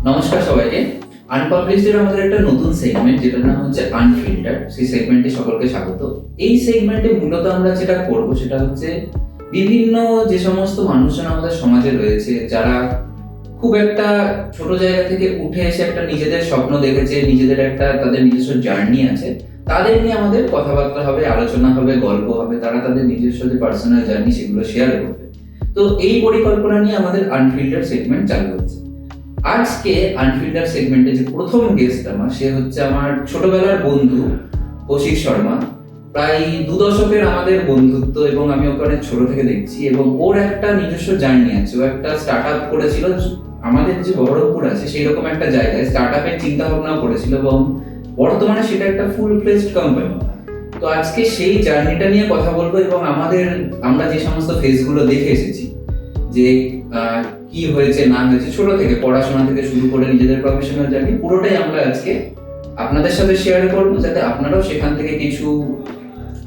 নমস্কার সবাইকে। আনপাবলিশডের আমাদের একটা নতুন সেগমেন্ট যেটার নাম হচ্ছে আনফিল্টার। সেই সেগমেন্টে সকলকে স্বাগত। এই সেগমেন্টে মূলত আমরা যেটা করব সেটা হচ্ছে বিভিন্ন যে সমস্ত মানুষজন আমাদের সমাজে রয়েছে যারা খুব একটা ছোট জায়গা থেকে উঠে এসে একটা নিজেদের স্বপ্ন দেখেছে, নিজেদের একটা তাদের নিজস্ব জার্নি আছে, তাদের নিয়ে আমাদের কথাবার্তা হবে, আলোচনা হবে, গল্প হবে। তারা তাদের নিজস্ব যে পার্সোনাল জার্নি সেগুলো শেয়ার করবে। তো এই পরিকল্পনা নিয়ে আমাদের আনফিল্টার সেগমেন্ট চালু হচ্ছে। আজকে আনফিল্টার সেগমেন্টে যে প্রথম গেস্ট সে হচ্ছে আমার ছোটবেলার বন্ধু কৌশিক শর্মা। প্রায় 2 দশকের আমাদের বন্ধুত্ব এবং আমি ওকে অনেক ছোট থেকে দেখছি এবং ওর একটা নিজস্ব জার্নি আছে। ও একটা স্টার্ট আপ করেছিল আমাদের যে বহরমপুর আছে সেই রকম একটা জায়গায়, স্টার্ট আপের চিন্তা ভাবনা করেছিল এবং বর্তমানে সেটা একটা ফুল ফ্লেজড কোম্পানি। তো আজকে সেই জার্নিটা নিয়ে কথা বলবো এবং আমরা যে সমস্ত ফেজগুলো দেখে এসেছি, যে কি হয়েছে না হয়েছে ছোট থেকে পড়াশোনা থেকে শুরু করে নিজেদের প্রফেশনাল জার্নি, পুরোটাই আমরা আজকে আপনাদের সাথে শেয়ার করবো, যাতে আপনারাও সেখান থেকে কিছু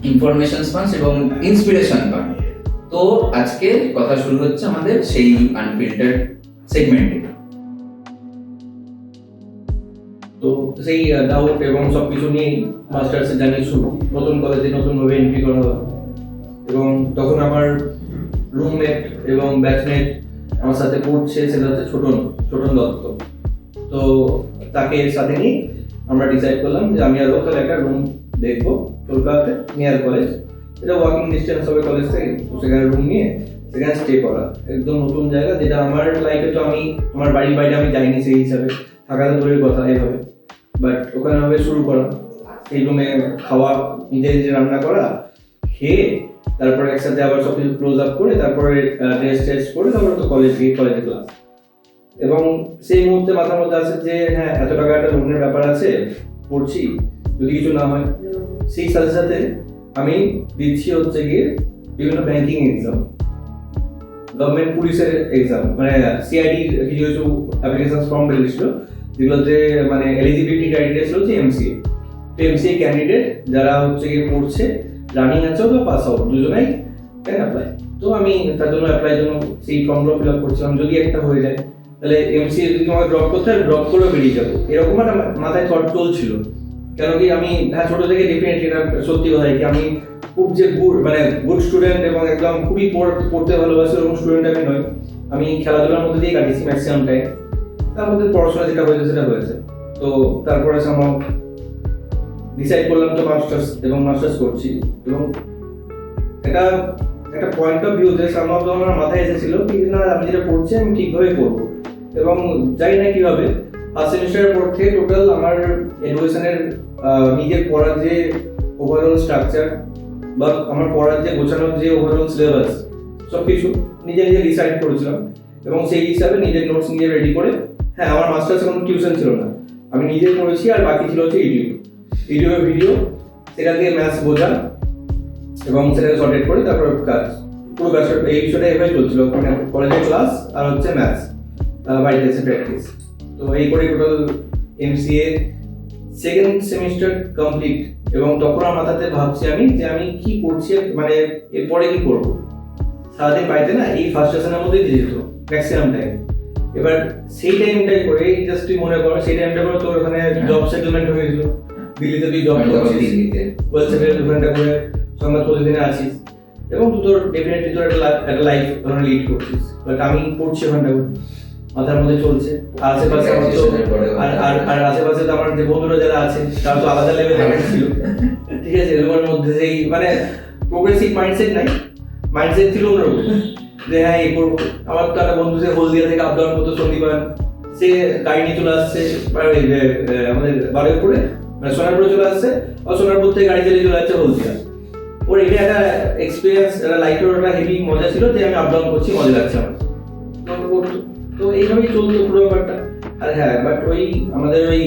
ইনফরমেশন পান এবং ইন্সপিরেশন পান। তো আজকে কথা শুরু হচ্ছে আমাদের সেই আনফিল্টার্ড সেগমেন্টে। তো সেই ডাউট এবং সবকিছু নিয়েই মাস্টার্সের জার্নি শুরু। নতুন কলেজে নতুনভাবে এন্ট্রি করা হয় এবং তখন আমার রুমমেট এবং ব্যাচমেট আমার সাথে পড়ছে, সেটা হচ্ছে ছোটন দত্ত। তো তাকে সাথে নিয়ে আমরা ডিসাইড করলাম যে আমি আর ও তাহলে একটা রুম দেখবো কলকাতাতে নিয়ার কলেজ, এটা ওয়াকিং ডিস্টেন্স হবে কলেজ থেকে। তো সেখানে রুম নিয়ে সেখানে স্টে করা, একদম নতুন জায়গা, যেটা আমার লাইফে তো আমি আমার বাড়ির বাইরে আমি যাইনি সেই হিসাবে, থাকাতে দূরের কথা এইভাবে। বাট ওখানে হবে শুরু করা, সেই রুমে খাওয়া, নিজে নিজে রান্না করা, খেয়ে তারপরে একসাথে আবার সব কিছু ক্লোজ আপ করে তারপরে টেস্ট করে তারপরে তো কলেজে ক্লাস। এবং সেই মুহূর্তে মাথার মধ্যে আছে যে হ্যাঁ, এত টাকা একটা লোনের ব্যাপার আছে, পড়ছি, যদি কিছু না হয়। সেই সাথে সাথে আমি দিচ্ছি হচ্ছে গিয়ে বিভিন্ন ব্যাংকিং এক্সাম, গভর্নমেন্ট পুলিশের এক্সাম, মানে সিআইডি কিছু কিছু অ্যাপ্লিকেশন ফর্ম বেরিয়েছিল, যেগুলোতে মানে এলিজিবিলিটি ক্রাইটেরিয়া ছিল যে এমসিএ। তো এমসিএ ক্যান্ডিডেট যারা হচ্ছে গিয়ে পড়ছে, রানিং আছে বা পাস আউট, দুজনেই ক্যান অ্যাপ্লাই। তো আমি তার জন্য অ্যাপ্লাই জন্য সেই ফর্মগুলো ফিল আপ করছিলাম, যদি একটা হয়ে যায় তাহলে এমসিএ যদি আমাকে ড্রপ করতে হয়, ড্রপ করেও বেরিয়ে যাবো, এরকম একটা মাথায় থট চলছিল। কেন কি আমি হ্যাঁ, ছোট থেকে ডেফিনেটলি এটা সত্যি কথা কি আমি খুব যে গুড স্টুডেন্ট এবং একদম খুবই পড়তে ভালোবাসি এরকম স্টুডেন্ট আমি নই। আমি খেলাধুলার মধ্যে দিয়ে কাটিয়েছি ম্যাক্সিমাম টাইম, তার মধ্যে পড়াশোনা যেটা হয়েছে সেটা হয়েছে। তো তারপরে আমার ডিসাইড করলাম তো মাস্টার্স করছি। এবং এটা একটা পয়েন্ট অফ ভিউতে আমার মাথায় এসেছিল কি না, আমি যেটা পড়ছি আমি ঠিকভাবে পড়বো। এবং জানি না কিভাবে ফার্স্ট সেমিস্টারের পর থেকে টোটাল আমার এডুকেশনের নিজের পড়ার যে ওভারঅল স্ট্রাকচার বা আমার পড়ার যে গোছানোর যে ওভারঅল সিলেবাস, সব কিছু নিজে নিজে ডিসাইড করেছিলাম। এবং সেই হিসাবে নিজের নোটস নিজে রেডি করে, হ্যাঁ, আমার মাস্টার্সে কোনো টিউশন ছিল না, আমি নিজে পড়েছি। আর বাকি ছিল হচ্ছে ইউটিউবের ভিডিও, সেটা দিয়ে ম্যাথস বোঝা এবং সেটাকে সর্টেড করে তারপর কাজ, পুরো কাজটা এই বিষয়টা এভাবে চলছিল, মানে কলেজের ক্লাস আর হচ্ছে ম্যাথস, বাড়িতে এসে প্র্যাকটিস। তো এই করে total MCA second semester complete. এবং তখন আমার মাথাতে ভাবছি আমি যে আমি কি করছি, মানে এরপরে কি করবো। সারাদিন বাড়িতে না এই ফার্স্ট্রেশনের মধ্যেই দিয়ে যেত ম্যাক্সিমাম টাইম। এবার সেই টাইমটাই করে জাস্ট তুই মনে কর, সেই টাইমটা করে তোর ওখানে জব সেটেলমেন্ট হয়েছিল, দিল্লিতে তুই জব করছিস, ওয়েল সেটেলড ওখানটা করে সংবাদ প্রতিদিনে আছিস এবং তুই তোর ডেফিনেটলি তোর একটা লাইফ ওখানে লিড করছিস। বাট আমি পড়ছি ওখানটা করে, মাথার মধ্যে চলছে। আশেপাশে আর আশেপাশে তো আমার যে বন্ধুরা যারা আছে তারা তো আলাদা লেভেলে ছিল, ঠিক আছে। এর মধ্যে সেই মানে প্রোগ্রেসিভ মাইন্ডসেট ছিল অন্যরকম, যে হ্যাঁ এই করবো। আমার তো একটা বন্ধু যে হলদিয়া থেকে আপ ডাউন করতো শনিবার, সে গাড়ি নিয়ে চলে আসছে আমাদের বারুইপুরে, মানে সোনারপুরে চলে আসছে, আর সোনারপুর থেকে গাড়ি চালিয়ে চলে যাচ্ছে হলদিয়া। ওর এটা একটা এক্সপিরিয়েন্স, একটা লাইফের একটা হেভি মজা ছিল যে আমি আপ ডাউন করছি, মজা লাগছে আমার। তো এইভাবেই চলতো পুরো ব্যাপারটা। আর হ্যাঁ, বাট ওই আমাদের ওই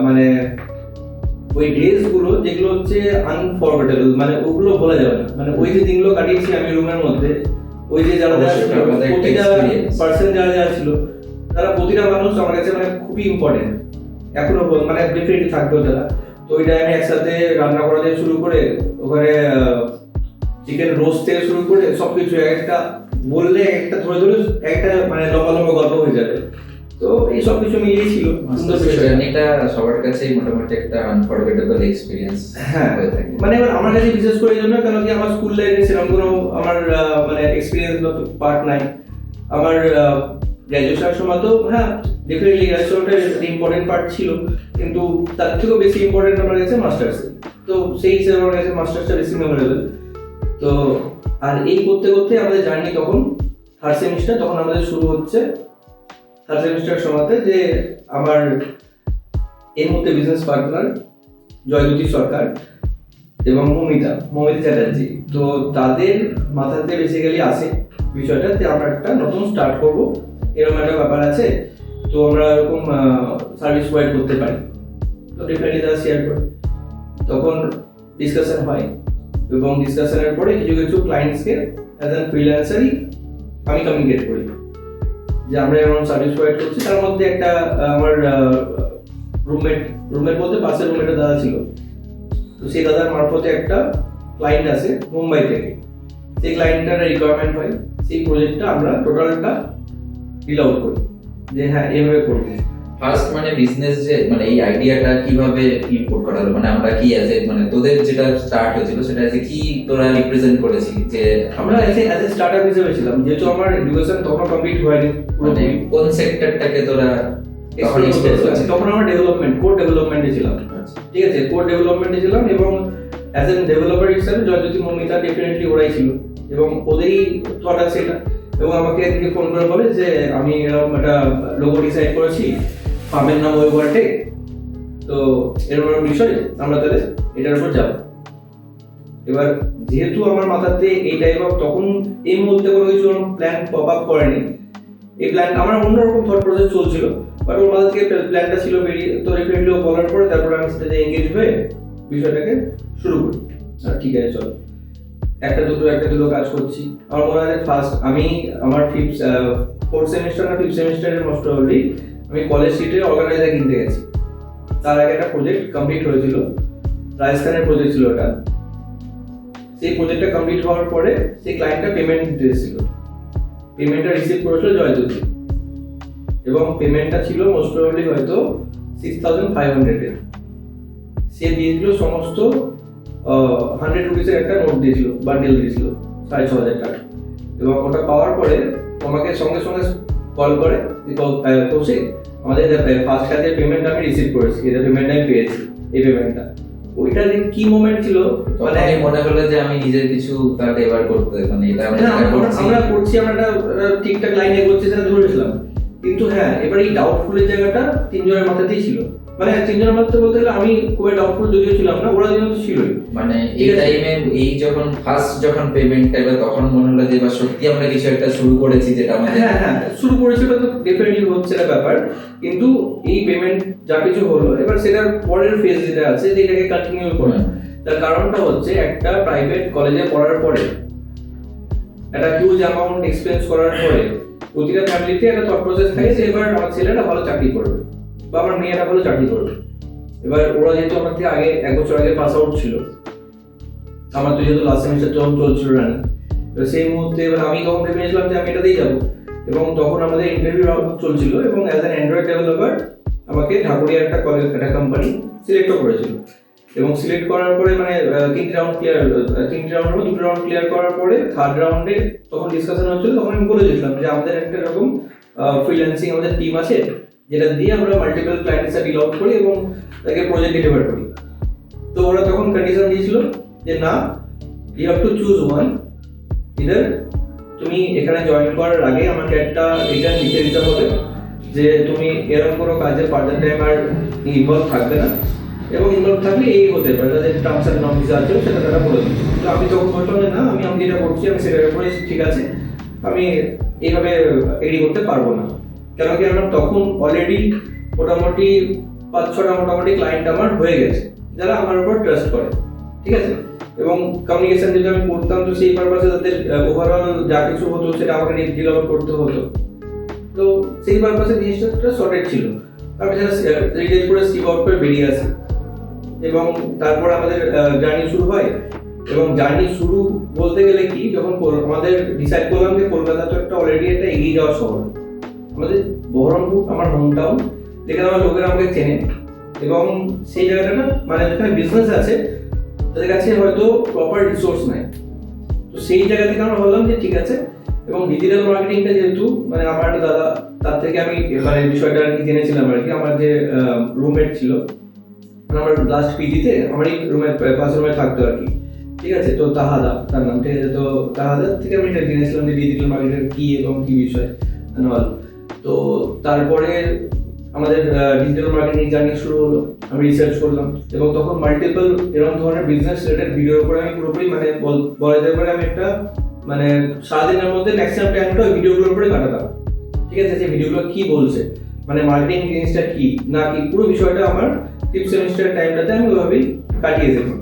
মানে ওই ডেজ গুলো যেগুলো হচ্ছে আনফরগেটেবল, মানে ওগুলো বলা যাবে না। মানে ওই যে দিনগুলো কাটিয়েছি আমি রুমের মধ্যে, ওই যে যারা প্রতিটা পার্সন যারা ছিল, তারা প্রতিটা মানুষ আমার কাছে মানে খুবই ইম্পর্টেন্ট এখনো, মানে ডেফিনেটলি থাকবেও তারা। তো ওই টাইমে একসাথে রান্না করা থেকে শুরু করে ওখানে চিকেন রোস্ট থেকে শুরু করে সবকিছু একটা বললে একটা ধরে একটা মানে লম্বা লম্বা গল্প হয়ে যাবে। তো এই সব কিছু মিলিয়ে ছিল সুন্দর বিষয়। জার্নিটা সবার কাছেই মোটামুটি একটা আনফরগেটেবল এক্সপিরিয়েন্স হ্যাঁ হয়ে থাকে। মানে এবার আমার কাছে বিশেষ করে এই জন্য কেন কি আমার স্কুল লাইফে সেরকম কোনো আমার মানে এক্সপিরিয়েন্স বা পার্ট নাই। আমার গ্র্যাজুয়েশনের সময় তো হ্যাঁ ডেফিনেটলি গ্র্যাজুয়েশনটা ইম্পর্টেন্ট পার্ট ছিল, কিন্তু তার থেকেও বেশি ইম্পর্টেন্ট আমার কাছে মাস্টার্স। তো সেই হিসেবে আমার কাছে মাস্টার্সটা বেশি মেমোরেবল। তো আর এই করতে করতে আমাদের জার্নি তখন থার্ড সেমিস্টার, তখন আমাদের শুরু হচ্ছে থার্ড সেমিস্টার সময়তে যে আমার এই মুহূর্তে বিজনেস পার্টনার জয়জ্যোতি সরকার এবং মমিতা চ্যাটার্জি, তো তাদের মাথাতে বেসিক্যালি আসে বিষয়টা যে আমরা একটা নতুন স্টার্ট করব, এরকম একটা ব্যাপার আছে, তো আমরা এরকম সার্ভিস প্রোভাইড করতে পারি। তো ডেফিনেটলি তারা শেয়ার করে, তখন ডিসকাশন হয় এবং ডিসকাশনের পরে কিছু কিছু ক্লায়েন্টসকে অ্যাজ অ্যান ফ্রিল্যান্সারই আমি কমিউনিকেট করি যে আমরা এমন সার্ভিস প্রোভাইড করছি। তার মধ্যে একটা আমার রুমমেট বলতে পাশের রুমমেটের দাদা ছিল, তো সেই দাদার মারফতে একটা ক্লায়েন্ট আসে মুম্বাই থেকে, সেই ক্লায়েন্টটার রিকোয়ারমেন্ট হয়, সেই প্রজেক্টটা আমরা টোটালটা ফিল আউট করি যে হ্যাঁ এভাবে করবো। ফার্স্ট মানে বিজনেস যে মানে এই আইডিয়াটা কিভাবে ইম্পোর্ট করা হলো, মানে আমরা কি অ্যাজ এ মানে তোদের যেটা স্টার্ট হয়েছিল সেটা অ্যাজ এ কি তোরা রিপ্রেজেন্ট করেছিস যে আমরা অ্যাজ এ স্টার্টআপ হিসেবে ছিলাম, যেহেতু আমার এডুকেশন তখন কমপ্লিট হয়নি, মানে কোন সেক্টরটাকে তোরা তখন এক্সপ্লোর করছিস? তখন আমরা কোর ডেভেলপমেন্টে ছিলাম। ঠিক আছে, কোর ডেভেলপমেন্টে ছিলাম এবং অ্যাজ এন ডেভেলপার হিসেবে জয়জ্যোতি মমিতা ডেফিনেটলি ওরাই ছিল এবং ওদেরই থট আছে এটা। এবং আমাকে একদিকে ফোন করে বলে যে আমি এরকম একটা লোগো ডিসাইড করেছি, ফার্মের নাম ওয়েবারটেক, তো এরকম বিষয় আমরা তাহলে এটার উপর যাবো। এবার যেহেতু আমার মাথাতে এই টাইপ অফ তখন এই মুহূর্তে কোনো কিছু প্ল্যান পপ আপ করেনি, এই প্ল্যান আমার অন্যরকম থট প্রসেস চলছিল, বাট ওর মাথা থেকে প্ল্যানটা ছিল বেরিয়ে, তো ডেফিনেটলি বলার পরে তারপরে আমি সাথে এঙ্গেজ হয়ে বিষয়টাকে শুরু করি। আর ঠিক আছে চলো, একটা দুটো কাজ করছি। আমার মনে হয় ফার্স্ট আমি আমার ফোর্থ সেমিস্টার না ফিফথ সেমিস্টারের মোস্ট প্রবাবলি আমি কলেজ সিটে অর্গানাইজার কিনতে গেছি। তার আগে একটা প্রজেক্ট কমপ্লিট হয়েছিল, রাজস্থানের প্রজেক্ট ছিল ওটা। সেই প্রজেক্টটা কমপ্লিট হওয়ার পরে সেই ক্লায়েন্টটা পেমেন্ট দিতে এসেছিল, পেমেন্টটা রিসিভ করেছিল জয়জ্যোতি এবং পেমেন্টটা ছিল মোস্ট প্রবাবলি হয়তো 6500 এর। সে দিয়েছিল সমস্ত 100 রুপিসের একটা নোট দিয়েছিল, বান্ডেল দিয়েছিল 6500 টাকা। এবং ওটা পাওয়ার পরে আমাকে সঙ্গে সঙ্গে কল করে কৌশিক আমাদের ফার্স্ট কাজের পেমেন্ট আমি রিসিভ করেছি, এটা পেমেন্ট আমি পেয়েছি, এই পেমেন্টটা। ওইটা যে কি মোমেন্ট ছিল, মানে মনে হলো যে আমি নিজের কিছু তার এবার করতে মানে এটা আমরা করছি, আমরা একটা ঠিকঠাক লাইনে এগোচ্ছি সেটা ধরেছিলাম। কিন্তু হ্যাঁ এবার এই ডাউটফুলের জায়গাটা তিনজনের মাথাতেই ছিল, মানে তিনজনের মাথাতে বলতে গেলে আমি খুব ডাউটফুল যদিও ছিলাম না, ওরা যেন ছিলই। মানে এই টাইমে এই যখন পেমেন্টটা এবার তখন মনে হলো যে এবার সত্যি আমরা কিছু একটা শুরু করেছি, যেটা আমাদের হ্যাঁ শুরু করেছিল, তো ডেফিনেটলি হচ্ছে একটা ব্যাপার। কিন্তু এই পেমেন্ট যা কিছু হলো, এবার সেটার পরের ফেজ যেটা আছে যেটাকে কন্টিনিউ করা, তার কারণটা হচ্ছে একটা প্রাইভেট কলেজে পড়ার পরে একটা হিউজ অ্যামাউন্ট এক্সপেন্স করার পরে প্রতিটা ফ্যামিলিতে একটা থট প্রসেস থাকে যে এবার আমার ছেলেটা ভালো চাকরি করবে বা আমার মেয়েটা ভালো চাকরি করবে। এবার ওরা যেহেতু আমার থেকে আগে 1 বছর আগে পাস আউট ছিল, আমার তো যেহেতু লাস্ট সেমিস্টার যখন চলছিল রানি, তো সেই মুহূর্তে এবার আমি তখন ভেবেছিলাম যে আমি এটাতেই যাবো। এবং তখন আমাদের ইন্টারভিউ চলছিল এবং অ্যাজ অ্যান অ্যান্ড্রয়েড ডেভেলপার আমাকে ঢাকুরিয়ার একটা কলেজ একটা কোম্পানি সিলেক্টও করেছিল। এবং সিলেক্ট করার পরে মানে 3 রাউন্ড বা 2 রাউন্ড ক্লিয়ার করার পরে থার্ড রাউন্ডে তখন ডিসকাশন হচ্ছিল, তখন আমি বলে দিয়েছিলাম যে আমাদের একটা এরকম ফ্রিল্যান্সিং আমাদের টিম আছে, যেটা দিয়ে আমরা মাল্টিপল ক্লায়েন্টস ডিল আউট করি এবং তাকে প্রজেক্ট ডেলিভার করি। তো ওরা তখন কন্ডিশন দিয়েছিল যে না, you have to choose one, either তুমি এখানে জয়েন করার আগে আমাকে একটা রিটার্ন লিখে দিতে হবে যে তুমি এরকম কোনো কাজে ফার্দার টাইম আর ইনভলভ থাকবে না, এবং ইনভলভ থাকলে এই হতে পারে তাদের টার্মস অ্যান্ড নর্মস আছে সেটা তারা বলে দিচ্ছে। তো আমি তখন বললাম যে না, আমি যেটা করছি আমি সেটার উপরে ঠিক আছে, আমি এইভাবে এগ্রি করতে পারবো না। কেন কি আমার তখন অলরেডি মোটামুটি 5-6টা মোটামুটি ক্লায়েন্ট আমার হয়ে গেছে যারা আমার উপর ট্রাস্ট করে, ঠিক আছে। এবং কমিউনিকেশন যদি আমি করতাম তো সেই পারপাসে তাদের ওভারঅল যা কিছু হতো সেটা আমাকে ডিল আউট করতে হতো, তো সেই পারপাসে জিনিসটা সর্টেড ছিল। আমি সেটা রিলিজ করে স্কিপ আউট করে বেরিয়ে আসি এবং তারপর আমাদের জার্নি শুরু হয়। এবং জার্নি শুরু বলতে গেলে কি, যখন আমাদের ডিসাইড করলাম যে কলকাতা তো একটা অলরেডি একটা এগিয়ে যাওয়া শহর, আমাদের বহরমপুর আমার হোম টাউন, যেখানে আমার লোকেরা আমাকে চেনে, এবং সেই জায়গাটা না মানে যেখানে বিজনেস আছে তাদের কাছে হয়তো প্রপার রিসোর্স নাই। তো সেই জায়গা থেকে আমরা বললাম যে ঠিক আছে, এবং ডিজিটাল মার্কেটিংটা যেহেতু মানে আমার একটা দাদা, তার থেকে আমি মানে বিষয়টা আর কি জেনেছিলাম আর কি। আমার যে রুমমেট ছিল, মানে আমার লাস্ট পিজিতে আমারই রুমে পাঁচ রুমে থাকতো আর কি, ঠিক আছে। তো তাহাদা তার নাম, ঠিক আছে। তো তাহাদার থেকে আমি এটা জেনেছিলাম যে ডিজিটাল মার্কেটিং কি এবং কি বিষয় অল। তো তারপরে আমাদের ডিজিটাল মার্কেটিং জার্নি শুরু হলো, আমি রিসার্চ করলাম, এবং তখন মাল্টিপল এরকম ধরনের বিজনেস রিলেটেড ভিডিওর উপরে আমি পুরোপুরি মানে বলা যেতে পারে আমি একটা মানে সারাদিনের মধ্যে ম্যাক্সিমাম টাইমটা ওই ভিডিওগুলোর উপরে কাটাতাম, ঠিক আছে। যে ভিডিওগুলো কি বলছে, মানে মার্কেটিং জিনিসটা কি না কি, পুরো বিষয়টা আমার ফিফথ সেমিস্টারের টাইমটাতে আমি ওইভাবেই কাটিয়ে যেতাম।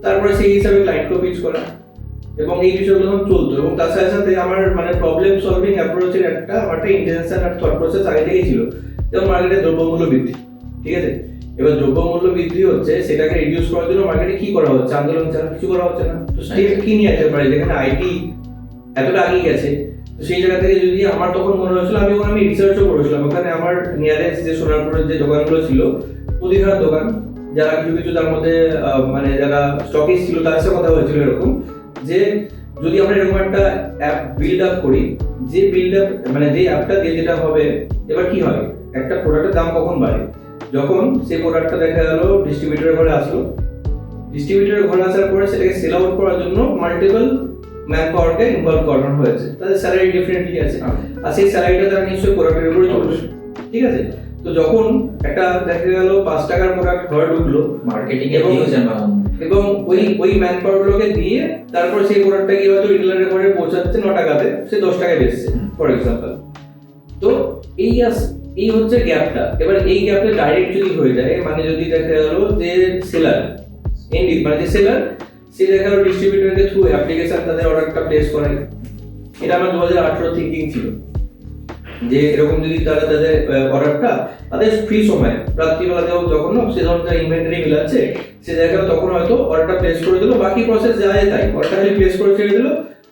তারপরে সেই হিসাবে ক্লায়েন্টকেও পিচ করা, এবং এই বিষয়গুলো আমার চলতো। এবং তার সাথে সাথে আমার মানে প্রবলেম সলভিং অ্যাপ্রোচের আমার একটা ইন্টেনশন আর থট প্রসেস আগে থেকেই ছিল। যেমন মার্কেটে দ্রব্যমূল্য বৃদ্ধি, ঠিক আছে। এবার দ্রব্যমূল্য বৃদ্ধি হচ্ছে, সেটাকে রিডিউস করার জন্য মার্কেটে কি করা হচ্ছে, আন্দোলন ছাড়া কিছু করা হচ্ছে না। তো স্টেপ কি নিয়ে আসতে পারে, যেখানে আইটি এতটা আগিয়ে গেছে। তো সেই জায়গা থেকে যদি আমার তখন মনে হয়েছিল, আমি রিসার্চও করেছিলাম। ওখানে আমার নিয়ারেস্ট যে সোনারপুরের যে দোকানগুলো ছিল, মুদিখানার দোকান, যারা কিছু কিছু তার মধ্যে মানে যারা স্টকিস্ট ছিল, তার সাথে কথা হয়েছিল এরকম যে যদি আমরা এরকম একটা অ্যাপ বিল্ড আপ করি, যে বিল্ড আপ মানে যে অ্যাপটা দিয়ে যেটা হবে, এবার কি হয়, একটা প্রোডাক্টের দাম কখন বাড়ে, যখন সেই প্রোডাক্টটা দেখা গেল ডিস্ট্রিবিউটরের ঘরে আসলো, ডিস্ট্রিবিউটরের ঘরে আসার পরে সেটাকে সেল আউট করার জন্য মাল্টিপল ম্যান পাওয়ারকে ইনভলভ করানো হয়েছে। তাদের স্যালারি ডিফারেন্টলি আছে, আর সেই স্যালারিটা তারা নিশ্চয়ই প্রোডাক্টের উপরে চলবে, ঠিক আছে। তো যখন একটা দেখা গেল 5 টাকার প্রোডাক্ট ঘরে ঢুকলো, মার্কেটিং এর হিউজ অ্যামাউন্ট, এবং ওই ম্যান পাওয়ারগুলোকে দিয়ে তারপর সেই প্রোডাক্টটা কি হয়তো রিটেলারের ঘরে পৌঁছাচ্ছে 9 টাকাতে, সে 10 টাকায় বেচছে ফর এক্সাম্পল। তো এই হচ্ছে গ্যাপটা। এবার এই গ্যাপে ডাইরেক্ট যদি হয়ে যায়, মানে যদি দেখা গেল যে সেলার মানে যে সেলার, সে দেখা গেল ডিস্ট্রিবিউটরকে থ্রু অ্যাপ্লিকেশন তাদের অর্ডারটা প্লেস করে। এটা আমার 2018 থিঙ্কিং ছিল যে এরকম যদি তারা তাদের অর্ডারটা তাদের ফ্রি সময় রাত্রিবেলাতে হোক, যখন হোক, সে যখন তার ইনভেন্টরি মিলাচ্ছে, সে জায়গায় তখন হয়তো অর্ডারটা প্লেস করে দিল, বাকি প্রসেস যা যায় তাই, অর্ডারটা খালি প্লেস করে ছেড়ে দিল,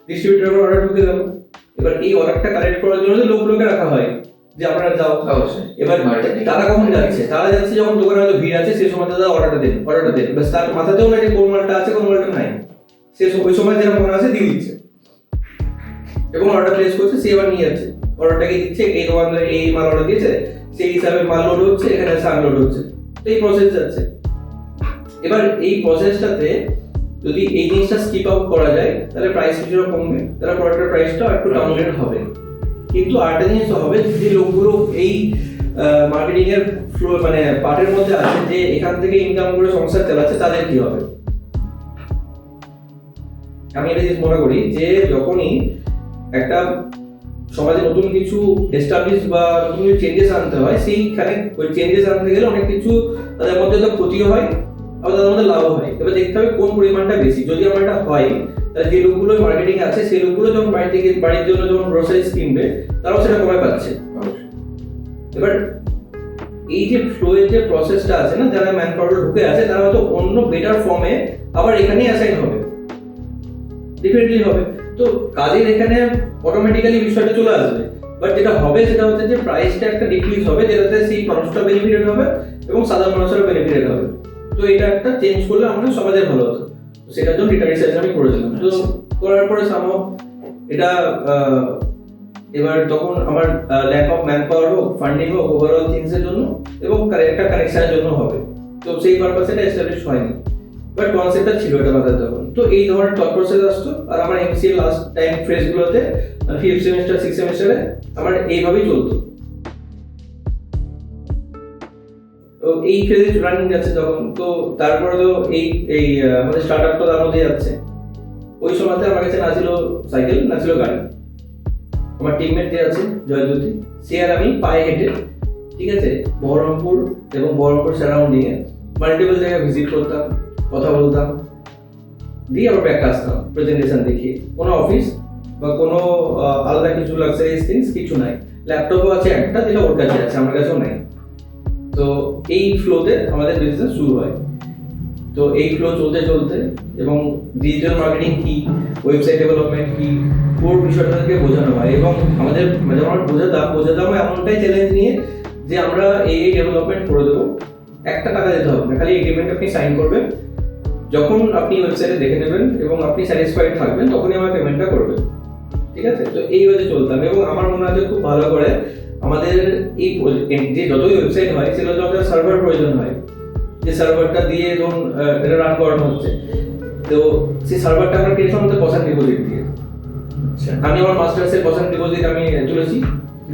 ডিস্ট্রিবিউটরের অর্ডার ঢুকে গেল। এবার এই অর্ডারটা কালেক্ট করার জন্য লোকগুলোকে রাখা হয় যে আপনারা যাও। এবার তারা কখন যাচ্ছে, তারা যাচ্ছে যখন দোকানে হয়তো ভিড় আছে, সেই সময় তারা অর্ডারটা দেন। বাস তার মাথাতেও না যে কোন মালটা আছে কোন মালটা নাই, সে ওই সময় যেটা মনে আছে দিয়ে দিচ্ছে, এবং অর্ডার প্লেস করছে, সে এবার নিয়ে যাচ্ছে, অর্ডারটাকে দিচ্ছে, এই দোকানদার এই মাল অর্ডার দিয়েছে, সেই হিসাবে মাল লোড হচ্ছে, এখানে আনলোড হচ্ছে, তো এই প্রসেস যাচ্ছে। এবার এই প্রসেসটাতে যদি এই জিনিসটা স্কিপ আউট করা যায়, তাহলে প্রাইস কিছুটা কমবে, তাহলে প্রোডাক্টের প্রাইসটা একটু ডাউনগ্রেড হবে। কিন্তু আরেকটা জিনিস হবে, যে লোকগুলো এই মার্কেটিং এর ফ্লো মানে পার্টের মধ্যে আছে, যে এখান থেকে ইনকাম করে সংসার চালাচ্ছে, তাদের কি হবে? আমি এটা জিনিস মনে করি যে যখনই একটা সমাজে নতুন কিছু এস্টাবলিশ বা নতুন কিছু চেঞ্জেস আনতে হয়, সেইখানে ওই চেঞ্জেস আনতে গেলে অনেক কিছু তাদের মধ্যে তো ক্ষতিও হয়, আবার তাদের মধ্যে লাভও হয়। এবার দেখতে হবে কোন পরিমাণটা বেশি। যদি আমার এটা হয়, তাহলে যে লোকগুলো মার্কেটিং আছে, সেই লোকগুলো যখন বাড়ির জন্য যখন গ্রোসারিজ কিনবে, তারাও সেটা কমায় পাচ্ছে। এবার এই যে ফ্লো এর যে প্রসেসটা আছে না, যারা ম্যান পাওয়ার ঢুকে আছে, তারা হয়তো অন্য বেটার ফর্মে আবার এখানেই অ্যাসাইন হবে, ডিফারেন্টলি হবে। তো কাজের এখানে অটোমেটিক্যালি বিষয়টা চলে আসবে, বাট যেটা হবে সেটা হচ্ছে যে প্রাইসটা একটা ডিক্রিজ হবে, যেটাতে সেই মানুষটা বেনিফিটেড হবে এবং সাধারণ মানুষেরা বেনিফিটেড হবে। তো এটা একটা চেঞ্জ করলে আমাদের সমাজের ভালো হতো। তো সেটার জন্য ডেটা রিসার্চ আমি করেছিলাম। তো করার পরে এটা এবার তখন আমার ল্যাক অফ ম্যান পাওয়ার হোক, ফান্ডিং হোক, ওভারঅল থিংস এর জন্য এবং একটা কানেকশনের জন্য হবে। তো সেই পারপাসে এটা এস্টাবলিশ হয়নি, বাট কনসেপ্টটা ছিল এটা মাথায় তখন। তো এই ধরনের থট প্রসেস আসতো। আর আমার এমসিএ লাস্ট টাইম ফেজগুলোতে, ফিফথ সেমিস্টার, সিক্স সেমিস্টারে আমার এইভাবেই চলতো। তো এই ফেজে রানিং যাচ্ছে তখন। তো তারপরে তো এই আমাদের স্টার্ট আপ তো তার মধ্যে যাচ্ছে। ওই সময়তে আমার কাছে না ছিল সাইকেল, না ছিল গাড়ি। আমার টিমমেট যে আছে জয়দ্যুতি, সে আর আমি পায়ে হেঁটে, ঠিক আছে, বহরমপুর এবং বহরমপুর সারাউন্ডিং এ মাল্টিপল জায়গায় ভিজিট করতাম, কথা বলতাম, দিয়ে আবার ব্যাক আসতাম প্রেজেন্টেশন দেখিয়ে। কোনো অফিস বা কোনো আলাদা কিছু লাক্সারিয়াস থিংস কিছু নাই। ল্যাপটপও আছে একটা, যেটা ওর কাছে আছে, আমার কাছেও নাই। তো এই ফ্লোতে আমাদের বিজনেস শুরু হয়। তো এই ফ্লো চলতে চলতে এবং ডিজিটাল মার্কেটিং কি, ওয়েবসাইট ডেভেলপমেন্ট কি, পুরো বিষয়টাকে বোঝানো হয়। এবং আমাদের মানে আমরা বোঝাতাম এমনটাই চ্যালেঞ্জ নিয়ে যে আমরা এই ডেভেলপমেন্ট করে দেবো, একটা টাকা দিতে হবে না, খালি এগ্রিমেন্ট আপনি সাইন করবেন, যখন আপনি ওয়েবসাইটে দেখে নেবেন এবং আপনি স্যাটিসফাইড থাকবেন তখনই আমার পেমেন্টটা করবেন, ঠিক আছে। তো এইভাবে চলতাম এবং আমার মনে হয় যে খুব ভালো করে আমাদের এই যে যতই ওয়েবসাইট হয় সেগুলো তো আমাদের সার্ভার প্রয়োজন হয়, যে সার্ভারটা দিয়ে ধরুন এটা রান করানো হচ্ছে, তো সেই সার্ভারটা আমরা কিনেছিলাম আমাদের % ডিপোজিট দিয়ে। আমি আমার মাস্টার্সের % ডিপোজিট আমি তুলেছি,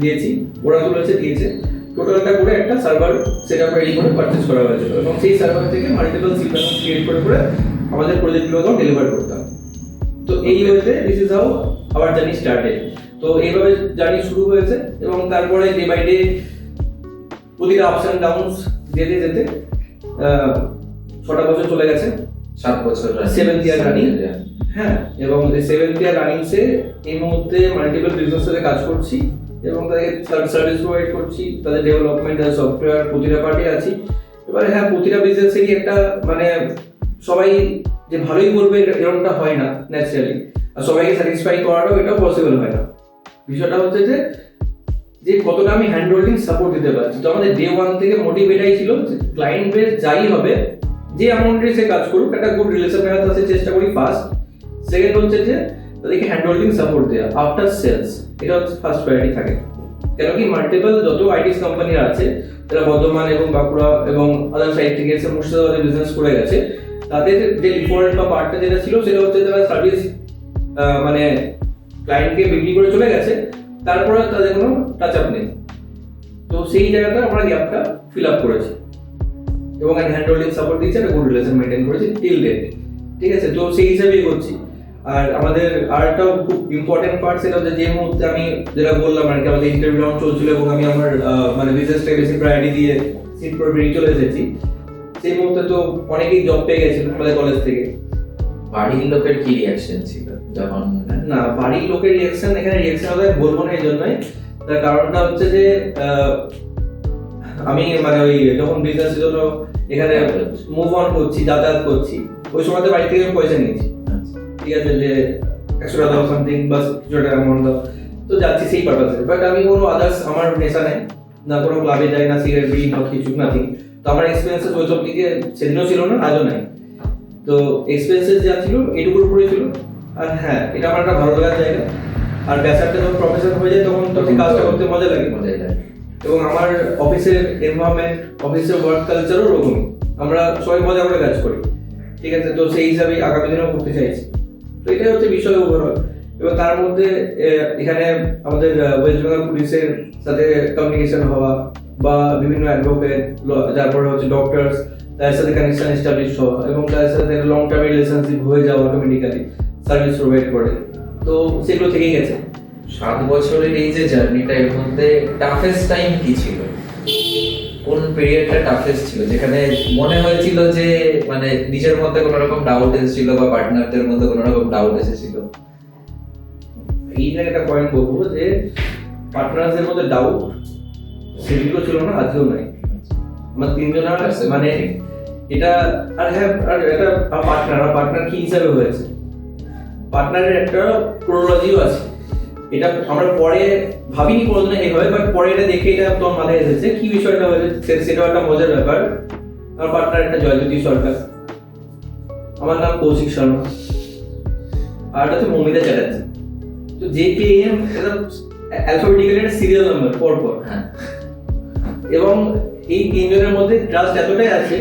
দিয়েছি, ওরা তুলেছে, দিয়েছে, টোটালটা করে একটা সার্ভার সেট আপ রেডি করে পারচেজ করা হয়েছিল এবং সেই সার্ভার থেকে মাল্টিপল সি প্যানেল ক্রিয়েট করে আমাদের প্রজেক্টগুলোকেও ডেলিভার করতাম। তো এই ওয়েতে this is how hour journey started. তো এইভাবে জার্নি শুরু হয়েছে এবং তারপরে ডে বাই ডে প্রতিটা আপস অ্যান্ড ডাউনস যেতে যেতে 6টা বছর চলে গেছে, 7 বছর 7th ইয়ার রানিং। হ্যাঁ, এবং এই 7th ইয়ার রানিংসে এই মুহূর্তে মাল্টিপল বিজনেসে কাজ করছি এবং তাদেরকে সার্ভিস প্রোভাইড করছি, তাদের ডেভেলপমেন্ট আর সফটওয়্যার প্রতিটা পার্টি আছি। এবারে হ্যাঁ, প্রতিটা বিজনেসেরই একটা মানে সবাই যে ভালোই বলবে এরকমটা হয় না ন্যাচারালি, আর সবাইকে স্যাটিসফাই করাটাও এটাও পসিবল হয় না। বিষয়টা হচ্ছে যে কতটা আমি হ্যান্ড হোল্ডিং সাপোর্ট দিতে পারছি। তো আমাদের ডে 1 থেকে মোটিভ এটাই ছিল যে ক্লায়েন্ট বেস যাই হবে, যে অ্যামাউন্টে সে কাজ করুক, একটা গুড রিলেশন রাখাতে আসতে চেষ্টা করি ফার্স্ট। সেকেন্ড হচ্ছে যে তাদেরকে হ্যান্ড হোল্ডিং সাপোর্ট দেওয়া আফটার সেলস, এটা হচ্ছে ফার্স্ট প্রায়োরিটি থাকে। কেন কি মাল্টিপল যত আইটিস কোম্পানি আছে যারা বর্ধমান এবং বাঁকুড়া এবং আদার সাইড থেকে এসে মুর্শিদাবাদে বিজনেস করে গেছে, তাদের যে ডিফল্ট বা পার্টটা যেটা ছিল সেটা হচ্ছে তারা সার্ভিস মানে ক্লায়েন্টকে বিক্রি করে চলে গেছে, তারপরে তাদের কোনো টাচ আপ নেই। তো সেই জায়গাটা আমরা গ্যাপটা ফিল আপ করেছি এবং হ্যান্ড হোল্ডিং সাপোর্ট দিয়েছি, একটা গুড রিলেশন মেনটেন করেছি টিল ডেট, ঠিক আছে। তো সেই হিসাবেই করছি। আর আমাদের আরেকটাও খুব ইম্পর্টেন্ট পার্ট সেটা হচ্ছে যে মুহূর্তে আমি যেটা বললাম আর কি, আমাদের ইন্টারভিউ রাউন্ড চলছিল এবং আমি আমার মানে বিজনেসটাকে বেশি প্রায়োরিটি দিয়ে সিট পর বেরিয়ে চলে এসেছি, সেই মুহূর্তে তো অনেকেই জব পেয়ে গেছিল আমাদের কলেজ থেকে। বাড়ির লোকের কি রিয়াকশন ছিল যখন? না, বাড়ির লোকের রিয়াকশন, এখানে রিয়াকশন হবে বলবো না এই জন্যই, তার কারণটা হচ্ছে যে আমি মানে ওই যখন বিজনেসের জন্য এখানে মুভ অন করছি, যাতায়াত করছি, ওই সময়তে বাড়ি থেকে আমি পয়সা নিয়েছি, ঠিক আছে, যে 100 টাকা সামথিং বা কিছু টাকা অ্যামাউন্ট দাও, তো যাচ্ছি সেই পারপাসে। বাট আমি কোনো আদার্স আমার নেশা নেই, না কোনো ক্লাবে যাই, না সিগারেট বিড়ি না কিছু নাথিং। তো আমার এক্সপিরিয়েন্সেস ওই সব দিকে সেদিনও ছিল না, আজও নাই। তো এক্সপিরিয়েন্সেস যা ছিল এটুকুর উপরেই ছিল। আর হ্যাঁ, এটা আমার একটা ভালো লাগার জায়গা। আর ব্যাসারটা যখন প্রফেশন হয়ে যায় তখন তো কাজটা করতে মজা লাগে। এবং আমার অফিসের এনভায়রনমেন্ট, অফিসের ওয়ার্ক কালচারও ওরকমই, আমরা সবাই মজা করে কাজ করি, ঠিক আছে। তো সেই হিসাবেই আগামী দিনেও করতে চাইছি। তো এটাই হচ্ছে বিষয় ওভারঅল। এবং তার মধ্যে এখানে আমাদের ওয়েস্ট বেঙ্গল পুলিশের সাথে কমিউনিকেশন হওয়া বা বিভিন্ন অ্যাডভোকেট, তারপরে হচ্ছে ডক্টরস, তাদের সাথে কানেকশন এস্টাবলিশ হওয়া এবং তাদের সাথে লং টার্ম রিলেশনশিপ হয়ে যাওয়া অটোমেটিক্যালি সার্ভিস প্রোভাইড করে, তো সেগুলো থেকেই গেছে। 7 বছরের এই যে জার্নিটা, এর মধ্যে টাফেস্ট টাইম কি ছিল? কোন পিরিয়ডটা টাফেস্ট ছিল, যেখানে মনে হয়েছিল যে মানে নিজের মধ্যে কোনো রকম ডাউট এসেছিল বা পার্টনারদের মধ্যে কোনো রকম ডাউট এসেছিল? এই জায়গাটা পয়েন্ট বলবো যে পার্টনারদের মধ্যে ডাউট সেগুলো ছিল না, আজও নাই। আমার 3 জনের মানে এটা, আর হ্যাঁ, আর এটা পার্টনার কি হিসাবে হয়েছে, পার্টনারের একটা ক্রোনোলজিও আছে। এটা আমরা পরে ভাবিনি কোনোদিন এইভাবে, বাট পরে এটা দেখে এটা তোমার মাথায় এসেছে কি বিষয়টা হয়েছে, সেটাও একটা মজার ব্যাপার। আমার পার্টনার একটা জয়জ্যোতি সরকার, আমার নাম কৌশিক শর্মা, আর এটা হচ্ছে মৌমিতা চ্যাটার্জি। তো JKM এটা অ্যালফাবেটিক্যালি একটা সিরিয়াল নাম্বার পরপর। হ্যাঁ, এবং এই 3 জনের মধ্যে ট্রাস্ট এতটাই আছে,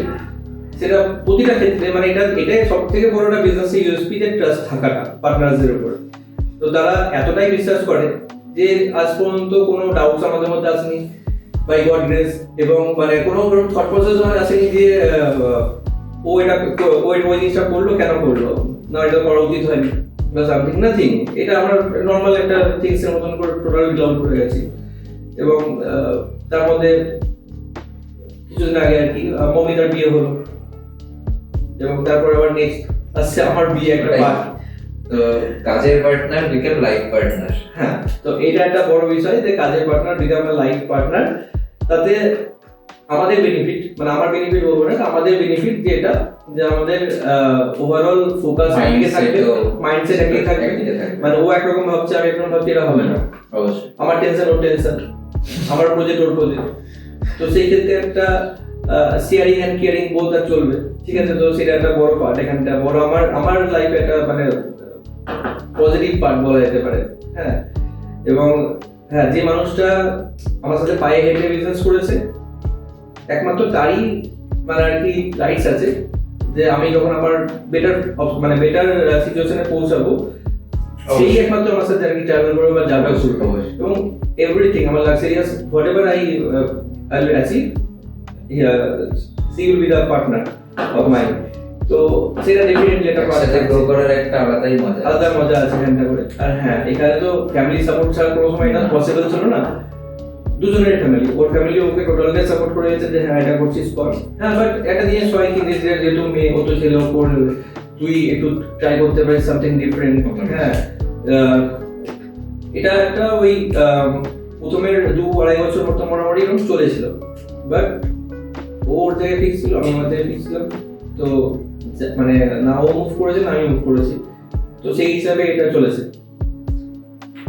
সেটা প্রতিটা ক্ষেত্রে মানে এটাই সব থেকে বড় একটা বিজনেসের ইউএসপি, যে ট্রাস্ট থাকাটা পার্টনারদের উপর। তো তারা এতটাই বিশ্বাস করে যে আজ পর্যন্ত কোনো ডাউটস আমাদের মধ্যে আসেনি, বাই গড গ্রেস, এবং মানে কোনো থট প্রসেস মানে আসেনি যে ও এটা ওই জিনিসটা করলো, কেন করলো না, এটা করা উচিত হয়নি বা সামথিং, নাথিং। এটা আমরা নর্মাল একটা থিংসের মতন করে টোটালি ডেভেলপ করে গেছি। এবং তার মধ্যে কিছুদিন আগে আর কি মমিতার বিয়ে হলো এবং তারপরে আবার নেক্সট আসছে আমার বিয়ে, একটা পার্ট। তো কাজের পার্টনার বিকেম লাইফ পার্টনার। হ্যাঁ, তো এটা একটা বড় বিষয় যে কাজের পার্টনার বিকাম লাইফ পার্টনার। তাতে আমাদের বেনিফিট, মানে আমার বেনিফিট বলবো না, আমাদের বেনিফিট যে এটা যে আমাদের ওভারঅল ফোকাস একদিকে থাকবে, মাইন্ডসেট একদিকে থাকবে, মানে ও একরকম ভাবছে আমি একরকম ভাবছি, এটা হবে না। অবশ্যই আমার টেনশন ওর টেনশন, আমার প্রজেক্ট ওর প্রজেক্ট, তো সেই ক্ষেত্রে একটা শেয়ারিং এন্ড কেয়ারিং বোধ চলবে, ঠিক আছে। তো সেটা একটা বড় পার্ট, এখানটা বড় আমার লাইফে একটা মানে পজিটিভ পার্ট বলা যেতে পারে, হ্যাঁ। এবং হ্যাঁ, যে মানুষটা আমার সাথে পায়ে হেঁটে বিজনেস করেছে একমাত্র তারই মানে আর কি রাইটস আছে যে আমি যখন আমার বেটার সিচুয়েশনে পৌঁছাবো সেই একমাত্র আমার সাথে আর কি ট্রাভেল করবে বা যাবে শুরু করবে। এবং এভরিথিং আমার luxurious whatever I will achieve, she will be the partner of mine. তো সেটা ডেফিনেটলি একটা একসাথে গ্রো করার একটা আলাদা মজা আছে এখানটা করে। আর হ্যাঁ, এখানে তো ফ্যামিলি সাপোর্ট ছাড়া কোনো সময় এটা পসিবল ছিল না। দুজনের ফ্যামিলি, ওর ফ্যামিলি ওকে টোটালি সাপোর্ট করে দিয়েছে যে হ্যাঁ এটা করছিস কর। হ্যাঁ, বাট একটা জিনিস হয় কি যেহেতু মেয়ে, ও তো ছেলে, ও করবে, তুই একটু ট্রাই করতে পারিস সামথিং ডিফারেন্ট। হ্যাঁ, এটা একটা ওই প্রথমের 2-2.5 বছর মতো মোটামুটি এরকম চলেছিল, বাট ওর জায়গায় ঠিক ছিল, আমি আমার জায়গায় ঠিক ছিলাম। তো মানে না ও মুভ করেছে না আমি মুভ করেছি, তো সেই হিসাবে এটা চলেছে।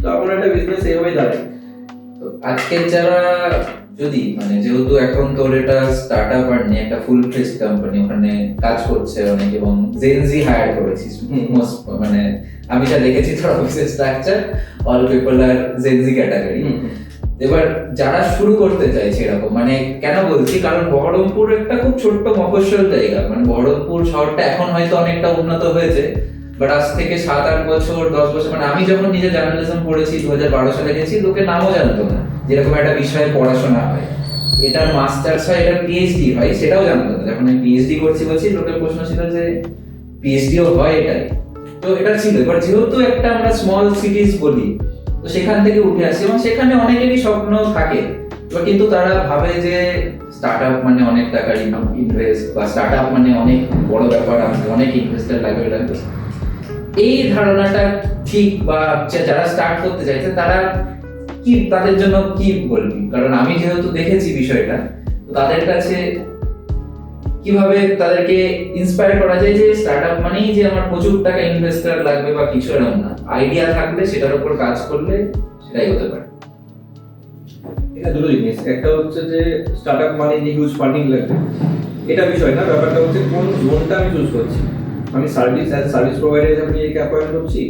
তো আমার একটা বিজনেস এইভাবেই দাঁড়ায়। আজকের যারা যদি মানে যেহেতু এখন তোর এটা স্টার্টআপ আর নিয়ে একটা ফুল ফ্লেজ কোম্পানি, ওখানে কাজ করছে অনেক এবং জেনজি হায়ার করেছিস, মানে আমি যা দেখেছি তোর অফিসের স্ট্রাকচার অল পিপল আর জেনজি ক্যাটাগরি। এবার যারা শুরু করতে চাইছে এরকম, মানে কেন বলছি, কারণ বহরমপুর একটা খুব ছোট্ট মফস্বল জায়গা, মানে বহরমপুর শহরটা এখন হয়তো অনেকটা উন্নত হয়েছে, বাট আজ থেকে 7-8 বছর 10 বছর, মানে আমি যখন নিজে জার্নালিজম পড়েছি 2012 সালে গেছি, লোকে নামও জানতো না যেরকম একটা বিষয়ে পড়াশোনা হয়, এটার মাস্টার্স হয়, এটার পিএইচডি হয়, সেটাও জানতো না। যখন আমি পিএইচডি করছি লোকের প্রশ্ন ছিল যে পিএইচডিও হয় এটাই, তো এটা ছিল। এবার যেহেতু একটা আমরা স্মল সিটিজ বলি, তো সেখান থেকে উঠে আসি এবং সেখানে অনেকেরই স্বপ্ন থাকে, তো কিন্তু তারা ভাবে যে স্টার্টআপ মানে অনেক টাকার ইনভেস্ট বা স্টার্টআপ মানে অনেক বড় ব্যাপার, অনেক ইনভেস্টার লাগবে। এই ধারণাটা ঠিক, বা যারা স্টার্ট করতে চাইছে তারা কি, তাদের জন্য কি বলবি? কারণ আমি যেহেতু দেখেছি বিষয়টা, তো তাদের কাছে কিভাবে তাদেরকে ইন্সপায়ার করা যায় যে স্টার্টআপ মানেই যে আমার প্রচুর টাকা ইনভেস্টর লাগবে বা কিছু, এরকম না, আইডিয়া থাকলে সেটার উপর কাজ করলে সেটাই হতে পারে। এটা দুটো জিনিস, একটা হচ্ছে যে স্টার্টআপ মানে যে হিউজ ফান্ডিং লাগবে, এটা বিষয় না। ব্যাপারটা হচ্ছে কোন জোনটা আমি চুজ করছি। আমি সার্ভিস প্রোভাইডার হিসেবে নিজেকে অ্যাপয়েন্ট করছি,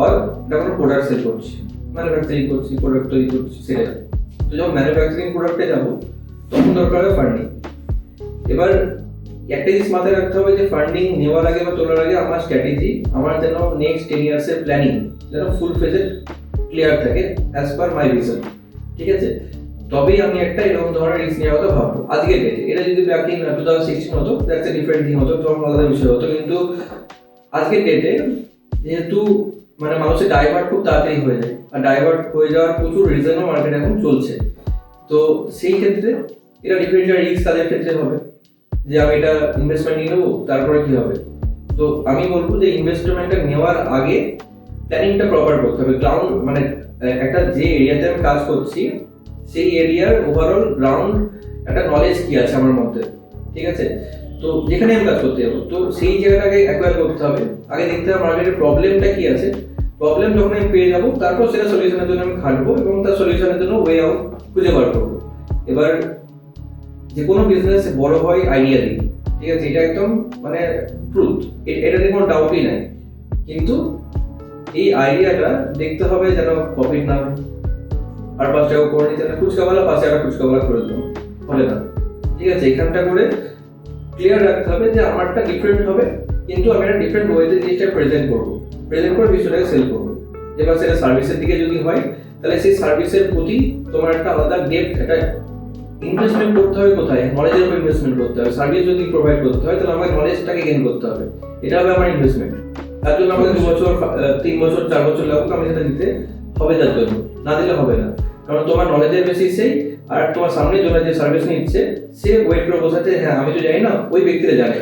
আর এটা কোনো প্রোডাক্ট সেল করছি, ম্যানুফ্যাকচারিং করছি, প্রোডাক্ট তৈরি করছি, সেটা। তো যখন ম্যানুফ্যাকচারিং প্রোডাক্টে যাবো তখন দরকার হবে ফান্ডিং। এবার একটা জিনিস মাথায় রাখতে হবে যে ফান্ডিং নেওয়ার আগে বা তোলার আগে আমার স্ট্র্যাটেজি, আমার যেন নেক্সট 10 ইয়ার্সের প্ল্যানিং যেন ফুল ফেজে ক্লিয়ার থাকে অ্যাজ পার মাই ভিশন, ঠিক আছে। তবেই আমি একটা এরকম ধরনের রিস্ক নেওয়ার কথা ভাববো আজকের ডেটে। এটা যদি ব্যাক ইন 2016 হতো, দ্যাটস এ ডিফারেন্ট থিং হতো, তখন আলাদা বিষয় হতো। কিন্তু আজকের ডেটে যেহেতু মানে মানুষের ডাইভার্ট খুব তাড়াতাড়ি হয়ে যায়, আর ডাইভার্ট হয়ে যাওয়ার প্রচুর রিজনও মার্কেট এখন চলছে, তো সেই ক্ষেত্রে এটা ডিফারেন্ট রিস্ক তাদের ক্ষেত্রে হবে যে আমি এটা ইনভেস্টমেন্ট নিয়ে নেবো, তারপরে কি হবে। তো আমি বলবো যে ইনভেস্টমেন্টটা নেওয়ার আগে প্ল্যানিংটা প্রপার করতে হবে। গ্রাউন্ড মানে একটা যে এরিয়াতে আমি কাজ করছি সেই এরিয়ার ওভারঅল গ্রাউন্ড একটা নলেজ কি আছে আমার মধ্যে, ঠিক আছে। তো যেখানে আমি কাজ করতে যাবো, তো সেই জায়গাটাকে অ্যাকোয়ার করতে হবে। আগে দেখতে হবে মার্কেটের প্রবলেমটা কি আছে, প্রবলেম যখন আমি পেয়ে যাবো তারপর সেটা সলিউশনের জন্য আমি খাটবো এবং তার সলিউশনের জন্য ওয়ে আউট খুঁজে বার করবো। এবার যে কোনো বিজনেস বড় হয় আইডিয়া দিয়ে, ঠিক আছে, এটা একদম মানে ট্রুথ, এটাতে কোনো ডাউটই নাই। কিন্তু এই আইডিয়াটা দেখতে হবে যেন প্রফিট না হয়, আর 5 টাকা করে নিতে না, ফুচকাওয়ালা 5 টাকা ফুচকাওয়ালা করে দেবো, হবে না, ঠিক আছে। এখানটা করে ক্লিয়ার রাখতে হবে যে আমারটা ডিফারেন্ট হবে, কিন্তু আমি একটা ডিফারেন্ট ওয়েতে জিনিসটা প্রেজেন্ট করে বিষয়টাকে সেল করবো। এবার সেটা সার্ভিসের দিকে যদি হয়, তাহলে সেই সার্ভিসের প্রতি তোমার একটা আলাদা ডেপথ, একটা ইনভেস্টমেন্ট করতে হবে। কোথায়? নলেজের উপর ইনভেস্টমেন্ট করতে হবে। সার্ভিস যদি প্রোভাইড করতে হয় তাহলে আমাকে নলেজটাকে গেইন করতে হবে, এটা হবে আমার ইনভেস্টমেন্ট। তার জন্য আমাকে 2 বছর 3 বছর 4 বছর লাগুক, আমি সেটা দিতে হবে, তার জন্য না দিলে হবে না। কারণ তোমার নলেজের বেসিসেই আর তোমার সামনে জন্য যে সার্ভিস নিচ্ছে সে ওয়েট করে বসাতে, হ্যাঁ আমি তো জানি না, ওই ব্যক্তিরা জানে,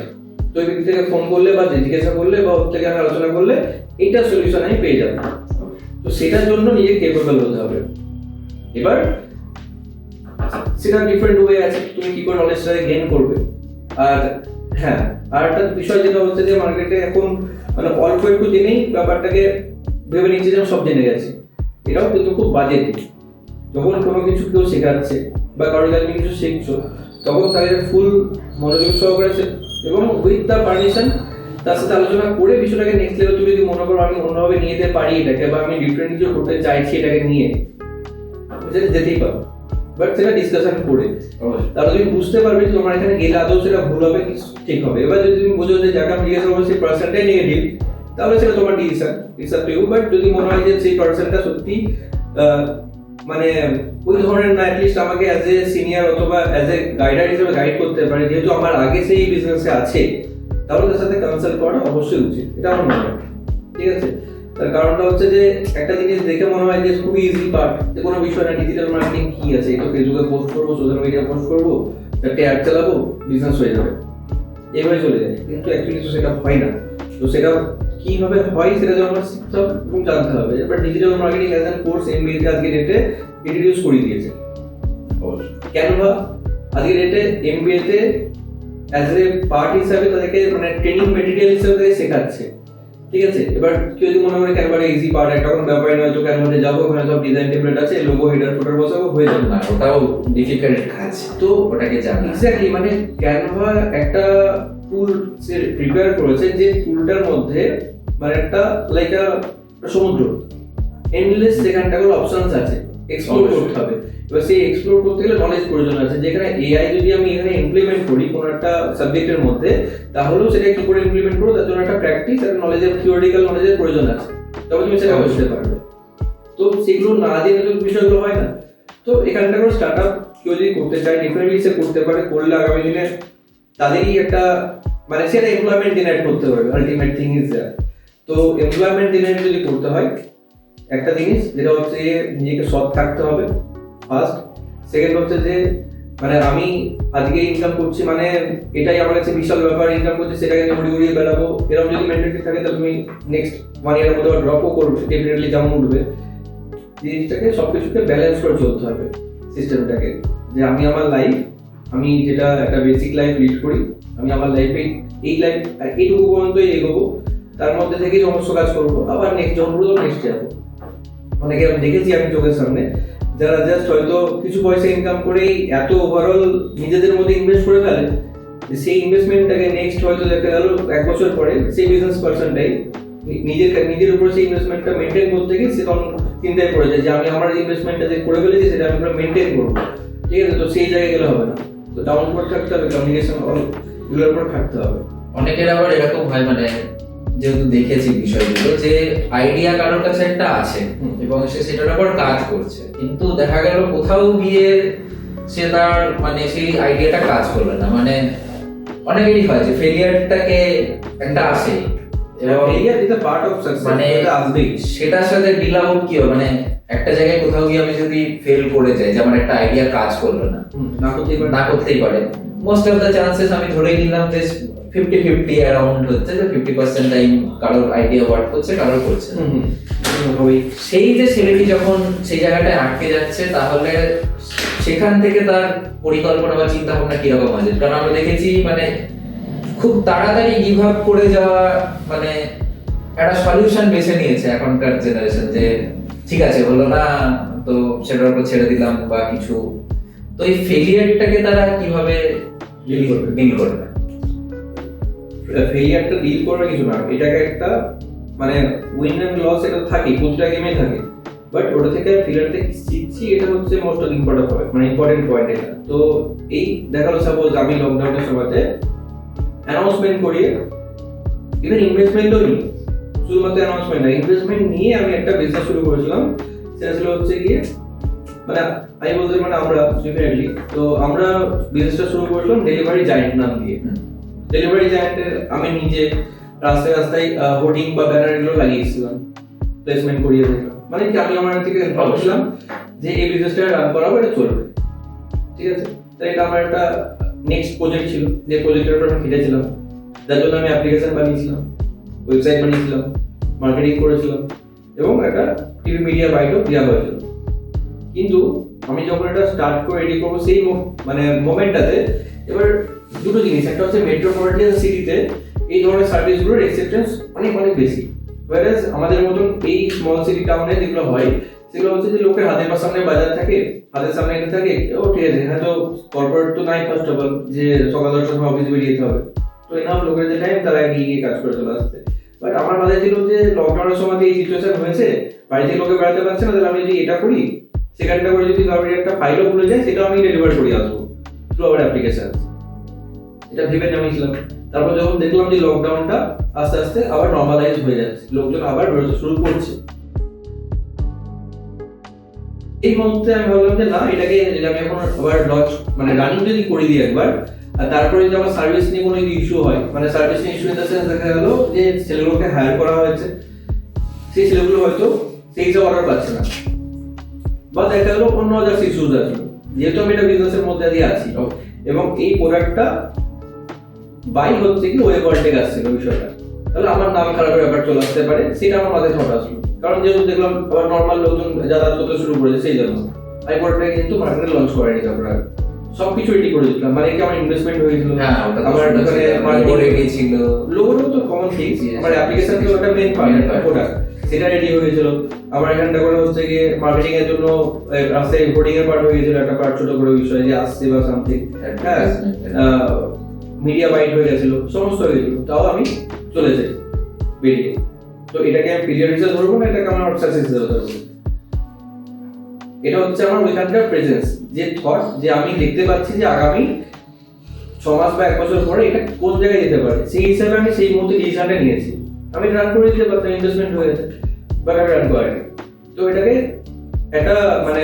তো ওই ব্যক্তিকে ফোন করলে বা জিজ্ঞাসা করলে বা ওর থেকে আমি আলোচনা করলে এইটা সলিউশন আমি পেয়ে যাবো। তো সেটার জন্য নিজে কেপেবল হতে হবে। এবার সেটা ডিফারেন্ট ওয়ে আছে, তুমি কি করে নলেজটাকে গেইন করবে। আর হ্যাঁ, আর একটা বিষয় যেটা হচ্ছে যে মার্কেটে এখন মানে অল্প একটু জেনেই ব্যাপারটাকে ভেবে নিচ্ছে যে আমি সব জেনে গেছি, এটাও কিন্তু খুব বাজে দিক। যখন কোনো কিছু কেউ শেখাচ্ছে বা কারোর কাছে কিছু শিখছো, তখন তাদের ফুল মনোযোগ সহকারে এবং উইথ দ্য পারমিশন তার সাথে আলোচনা করে বিষয়টাকে নেক্সট লেভেল তুমি যদি মনে করো আমি অন্যভাবে নিয়ে যেতে পারি এটাকে, বা আমি ডিফারেন্ট কিছু করতে চাইছি এটাকে নিয়ে, সেটা যেতেই পারো, বাট সেটা ডিসকাশন করে তাহলে তুমি বুঝতে পারবে যে তোমার এখানে গেলে আদৌ সেটা ভুল হবে কি ঠিক হবে। এবার যদি তুমি বুঝো যে যাকে আমি জিজ্ঞাসা করবো সেই পার্সনটাই নেগেটিভ, তাহলে সেটা তোমার decision, it's up to you. But যদি মনে হয় যে সেই পার্সনটা সত্যি মানে ওই ধরনের না, অ্যাটলিস্ট আমাকে অ্যাজ এ সিনিয়র অথবা অ্যাজ এ গাইডার হিসেবে গাইড করতে পারে, যেহেতু আমার আগে সেই বিজনেসে আছে, তাহলে তার সাথে কনসাল্ট করা অবশ্যই উচিত, এটা আমার মনে হয়। ঠিক আছে, তার কারণটা হচ্ছে যে একটা জিনিস দেখে মনে হয় যে খুবই ইজি পার্ট, যে কোনো বিষয় না, ডিজিটাল মার্কেটিং কি আছে, এটা ফেসবুকে পোস্ট করবো, সোশ্যাল মিডিয়া পোস্ট করবো, একটা অ্যাড চালাবো, বিজনেস হয়ে যাবে, এভাবে চলে যায়। কিন্তু অ্যাকচুয়ালি তো সেটা হয় না। তো সেটা কিভাবে হয় সেটা যেন আমরা শিখতে হবে এবং জানতে হবে। এবার digital marketing as an course এমবিএতে আজকে ডেটে ইন্ট্রোডিউস করে দিয়েছে। ক্যানভা আজকে ডেটে এমবিএতে অ্যাজ এ পার্ট হিসাবে তাদেরকে মানে ট্রেনিং মেটেরিয়াল হিসেবে তাদের শেখাচ্ছে। ঠিক আছে, এবার কেউ যদি মনে করে ক্যানভাটা ইজি পার্ট, একটা কোনো ব্যাপার নয়, তো ক্যানভাতে যাবো, ওখানে সব ডিজাইন টেমপ্লেট আছে, লোগো হেডার ফুটার বসাবো, হয়ে যাবে না, ওটাও ডিফিকাল্ট কাজ, তো ওটাকে জানি। এক্স্যাক্টলি, মানে ক্যানভা একটা টুল সে প্রিপেয়ার করেছে, যে টুলটার মধ্যে মানে একটা লাইক সমুদ্র, এন্ডলেস সেখানটা করে অপশনস আছে, এক্সপ্লোর করতে হবে। এবার সেই এক্সপ্লোর করতে গেলে নলেজ প্রয়োজন আছে, যেখানে এআই যদি আমি এখানে ইমপ্লিমেন্ট করি কোনো একটা সাবজেক্টের মধ্যে, তাহলেও সেটা কি করে ইমপ্লিমেন্ট করবো তার জন্য একটা প্র্যাকটিস আর নলেজের, থিওরিটিক্যাল নলেজের প্রয়োজন আছে, তবে তুমি সেটা বুঝতে পারবে। তো সেগুলো না জেনে তো বিষয়গুলো হয় না। তো এখানটা করে স্টার্ট আপ কেউ যদি করতে চায়, ডেফিনেটলি সে করতে পারে, করলে আগামী দিনে তাদেরই একটা মানে সেটা এমপ্লয়মেন্ট জেনারেট করতে পারবে। Ultimate thing is that. তো এমপ্লয়মেন্ট জেনারেট যদি করতে হয়, একটা জিনিস যেটা হচ্ছে নিজেকে সৎ থাকতে হবে ফার্স্ট। সেকেন্ড হচ্ছে যে মানে আমি আজকে ইনকাম করছি মানে এটাই আমার কাছে বিশাল ব্যাপার, ইনকাম করছি সেটাকে নিয়ে উড়িয়ে উড়িয়ে বেড়াবো, এরকম যদি মেন্টালিটি থাকে তাহলে তুমি নেক্সট 1 ইয়ারের মধ্যে ড্রপও করবে, ডেফিনেটলি যেমন উঠবে। জিনিসটাকে সবকিছুকে ব্যালেন্স করে চলতে হবে সিস্টেমটাকে, যে আমি আমার লাইফ, আমি যেটা একটা বেসিক লাইফ লিড করি, আমি আমার লাইফে এই লাইফ এইটুকু পর্যন্তই এগোবো, তার মধ্যে থেকে সমস্ত কাজ করবো, আবার নেক্সট যখন পুরো নেক্সট যাবো। অনেকে আমি দেখেছি আমি চোখের সামনে যারা জাস্ট হয়তো কিছু পয়সা ইনকাম করেই এত ওভারঅল নিজেদের মধ্যে ইনভেস্ট করে ফেলে, সেই ইনভেস্টমেন্টটাকে নেক্সট হয়তো দেখা গেল 1 বছর পরে সেই বিজনেস পার্সনটাই নিজের উপর সেই ইনভেস্টমেন্টটা মেনটেন করতে গিয়ে সে তখন চিন্তায় পড়ে যায় যে আমি আমার ইনভেস্টমেন্টটা যে করে ফেলেছি সেটা আমি পুরো মেনটেন করবো। ঠিক আছে, তো সেই জায়গায় গেলে হবে না। তো ডাউন উপর থাকতে হবে, কমিউনিকেশন এগুলোর উপর থাকতে হবে। অনেকের আবার এরকম হয়, মানে যেহেতু দেখেছি বিষয়গুলো, যে আইডিয়া কারোর কাছে একটা আছে এবং সে সেটার উপর কাজ করছে, কিন্তু দেখা গেল কোথাও গিয়ে সে তার মানে সেই আইডিয়াটা কাজ করলো না। মানে অনেকেরই হয় যে ফেলিয়ারটাকে একটা আসে এবং পার্ট অফ সাকসেস, মানে আসবেই। সেটার সাথে ডিল আউট কি হবে, মানে একটা জায়গায় কোথাও গিয়ে আমি যদি ফেল করে যাই, যে আমার একটা আইডিয়া কাজ করলো না, না করতেই পারে, মোস্ট অফ দ্য চান্সেস আমি ধরেই নিলাম যে 50-50 অ্যারাউন্ড হচ্ছে, যে 50% টাইম কারোর আইডিয়া ওয়ার্ক করছে, কারোর করছে না। সেই যে ছেলেটি যখন সেই জায়গাটায় আটকে যাচ্ছে, তাহলে সেখান থেকে তার পরিকল্পনা বা চিন্তা ভাবনা কিরকম আছে? কারণ আমরা দেখেছি মানে খুব তাড়াতাড়ি গিভ আপ করে যাওয়া, মানে একটা সলিউশন বেছে নিয়েছে এখনকার জেনারেশন, যে ঠিক আছে হলো না তো সেটার উপর ছেড়ে দিলাম বা কিছু। তো এই ফেলিয়ারটাকে তারা কিভাবে ডিল করবে? ফেলিয়ারটা ডিল করবে কিছু না, এটাকে একটা মানে উইন এন্ড লস এটা থাকে, প্রতিটা গেমে থাকে, বাট ওটা থেকে ফেলিয়ার থেকে শিখছি, এটা হচ্ছে মোস্ট ইম্পর্টেন্ট পয়েন্ট এটা। তো এই দেখালো সাপোজ আমি লকডাউনের সময়তে অ্যানাউন্সমেন্ট করিয়ে, ইভেন ইনভেস্টমেন্টও নিই, শুধুমাত্র অ্যানাউন্সমেন্ট না, ইনভেস্টমেন্ট নিয়ে আমি একটা বিজনেস শুরু করেছিলাম। সেটা ছিল হচ্ছে গিয়ে মানে আমি বলতে মানে আমরা ডেফিনেটলি, তো আমরা বিজনেসটা শুরু করেছিলাম ডেলিভারি জায়েন্ট নাম দিয়ে। ডেলিভারি জায়েন্টের আমি নিজে রাস্তায় রাস্তায় হোর্ডিং বা ব্যানার এগুলো লাগিয়েছিলাম, প্লেসমেন্ট করিয়ে দিলাম। মানে কি আমি আমার থেকে ভাবছিলাম যে এই বিজনেসটা রান করাবো, এটা চলবে। ঠিক আছে, তো এটা আমার একটা নেক্সট প্রজেক্ট ছিল, যে প্রজেক্টের উপর আমি খেটেছিলাম, যার জন্য আমি অ্যাপ্লিকেশন বানিয়েছিলাম, ওয়েবসাইট বানিয়েছিলাম, মার্কেটিং করেছিলাম এবং একটা টিভি মিডিয়া বাইটও দেওয়া হয়েছিল। কিন্তু আমি যখন এটা স্টার্ট করে রেডি করবো সেই মানে মোমেন্টটাতে এবার দুটো জিনিস, একটা হচ্ছে মেট্রোপলিটন সিটিতে এই ধরনের সার্ভিসগুলোর অ্যাকসেপ্টেন্স অনেক অনেক বেশি, whereas আমাদের মতন এই স্মল সিটি টাউনে যেগুলো হয় সেগুলো হচ্ছে যে লোকের হাতের পাশে সামনে বাজার থাকে, হাতের সামনে এটা থাকে, ও ঠিক আছে, হয়তো কর্পোরেট তো নাই ফার্স্ট অফ অল যে সকাল 10টার সময় অফিস বেরিয়ে যেতে হবে, তো এনাফ লোকের যে টাইম তারা এগিয়ে গিয়ে কাজ করে চলে আসছে। বাট আমার মাথায় ছিল যে লকডাউনের সময় এই সিচুয়েশন হয়েছে, বাড়িতে লোকে বেড়াতে পারছে না, তাহলে আমি যদি এটা করি, সেখানটা করে যদি কারোর একটা ফাইলও ভুলে যায় সেটাও আমি ডেলিভার করে আসবো থ্রু আওয়ার অ্যাপ্লিকেশন, এটা ভেবে নামিয়েছিলাম। তারপর যখন দেখলাম যে লকডাউনটা আস্তে আস্তে আবার নর্মালাইজ হয়ে যাচ্ছে, লোকজন আবার বেরোতে শুরু করছে, এই মুহূর্তে আমি ভাবলাম যে না, এটাকে যদি আমি এখন আবার লঞ্চ মানে রানিং যদি করে দিই একবার, আর তারপরে যদি আমার সার্ভিস নিয়ে কোনো ইস্যু হয়, মানে সার্ভিস নিয়ে ইস্যু হতে দেখা গেল যে ছেলেগুলোকে হায়ার করা হয়েছে, সেই ছেলেগুলো হয়তো সেই হিসাবে অর্ডার পাচ্ছে না, বা দেখা গেলো অন্য আদার্স ইস্যুজ আছে, যেহেতু আমি এটা বিজনেসের মধ্যে দিয়ে আছি এবং এই প্রোডাক্টটা বাই হচ্ছে কি ওয়েব ওয়ার্ল্ডে আসছিল বিষয়টা, তাহলে আমার নাম খারাপের ব্যাপার চলে আসতে পারে, সেটা আমার মাথায় থট আসলো। কারণ যেহেতু দেখলাম আবার নর্মাল লোকজন যাতায়াত করতে শুরু করেছে, সেই জন্য আমি প্রোডাক্টটা কিন্তু মার্কেটে লঞ্চ করিনি। তারপর সবকিছু রেডি করে দিলাম, মানে কি আমার ইনভেস্টমেন্ট হয়েছিল, আমার দোকানে মার্কেটিং রেডি লোগোটাও তো কমন থিংস, আমার অ্যাপ্লিকেশন তো ওটা মেইন পার্ট প্রোডাক্ট, সেটা রেডি হয়েছিল। আমার এখানটা করে হচ্ছে গিয়ে মার্কেটিং এর জন্য রাস্তায় হোর্ডিং এর পার্ট হয়ে গেছিল, একটা পার্ট ছোট করে বিষয় যে আসছে বা সামথিং, হ্যাঁ, মিডিয়া বাইট হয়ে গেছিল, সমস্ত হয়ে গেছিল, তাও আমি চলে যাই বেরিয়ে। তো এটাকে আমি পিরিয়ড হিসেবে ধরবো না, এটাকে আমার সাকসেস হিসেবে ধরবো। এটা হচ্ছে আমার ওইখানকার প্রেজেন্স, যে থট, যে আমি দেখতে পাচ্ছি যে আগামী 6 মাস বা 1 বছর পরে এটা কোন জায়গায় যেতে পারে, সেই হিসাবে আমি সেই মুহূর্তে ডিসিশনটা নিয়েছি। আমি রান করে দিতে পারতাম, ইনভেস্টমেন্ট হয়ে গেছে, বাট আমি রান করিনি। তো এটাকে একটা মানে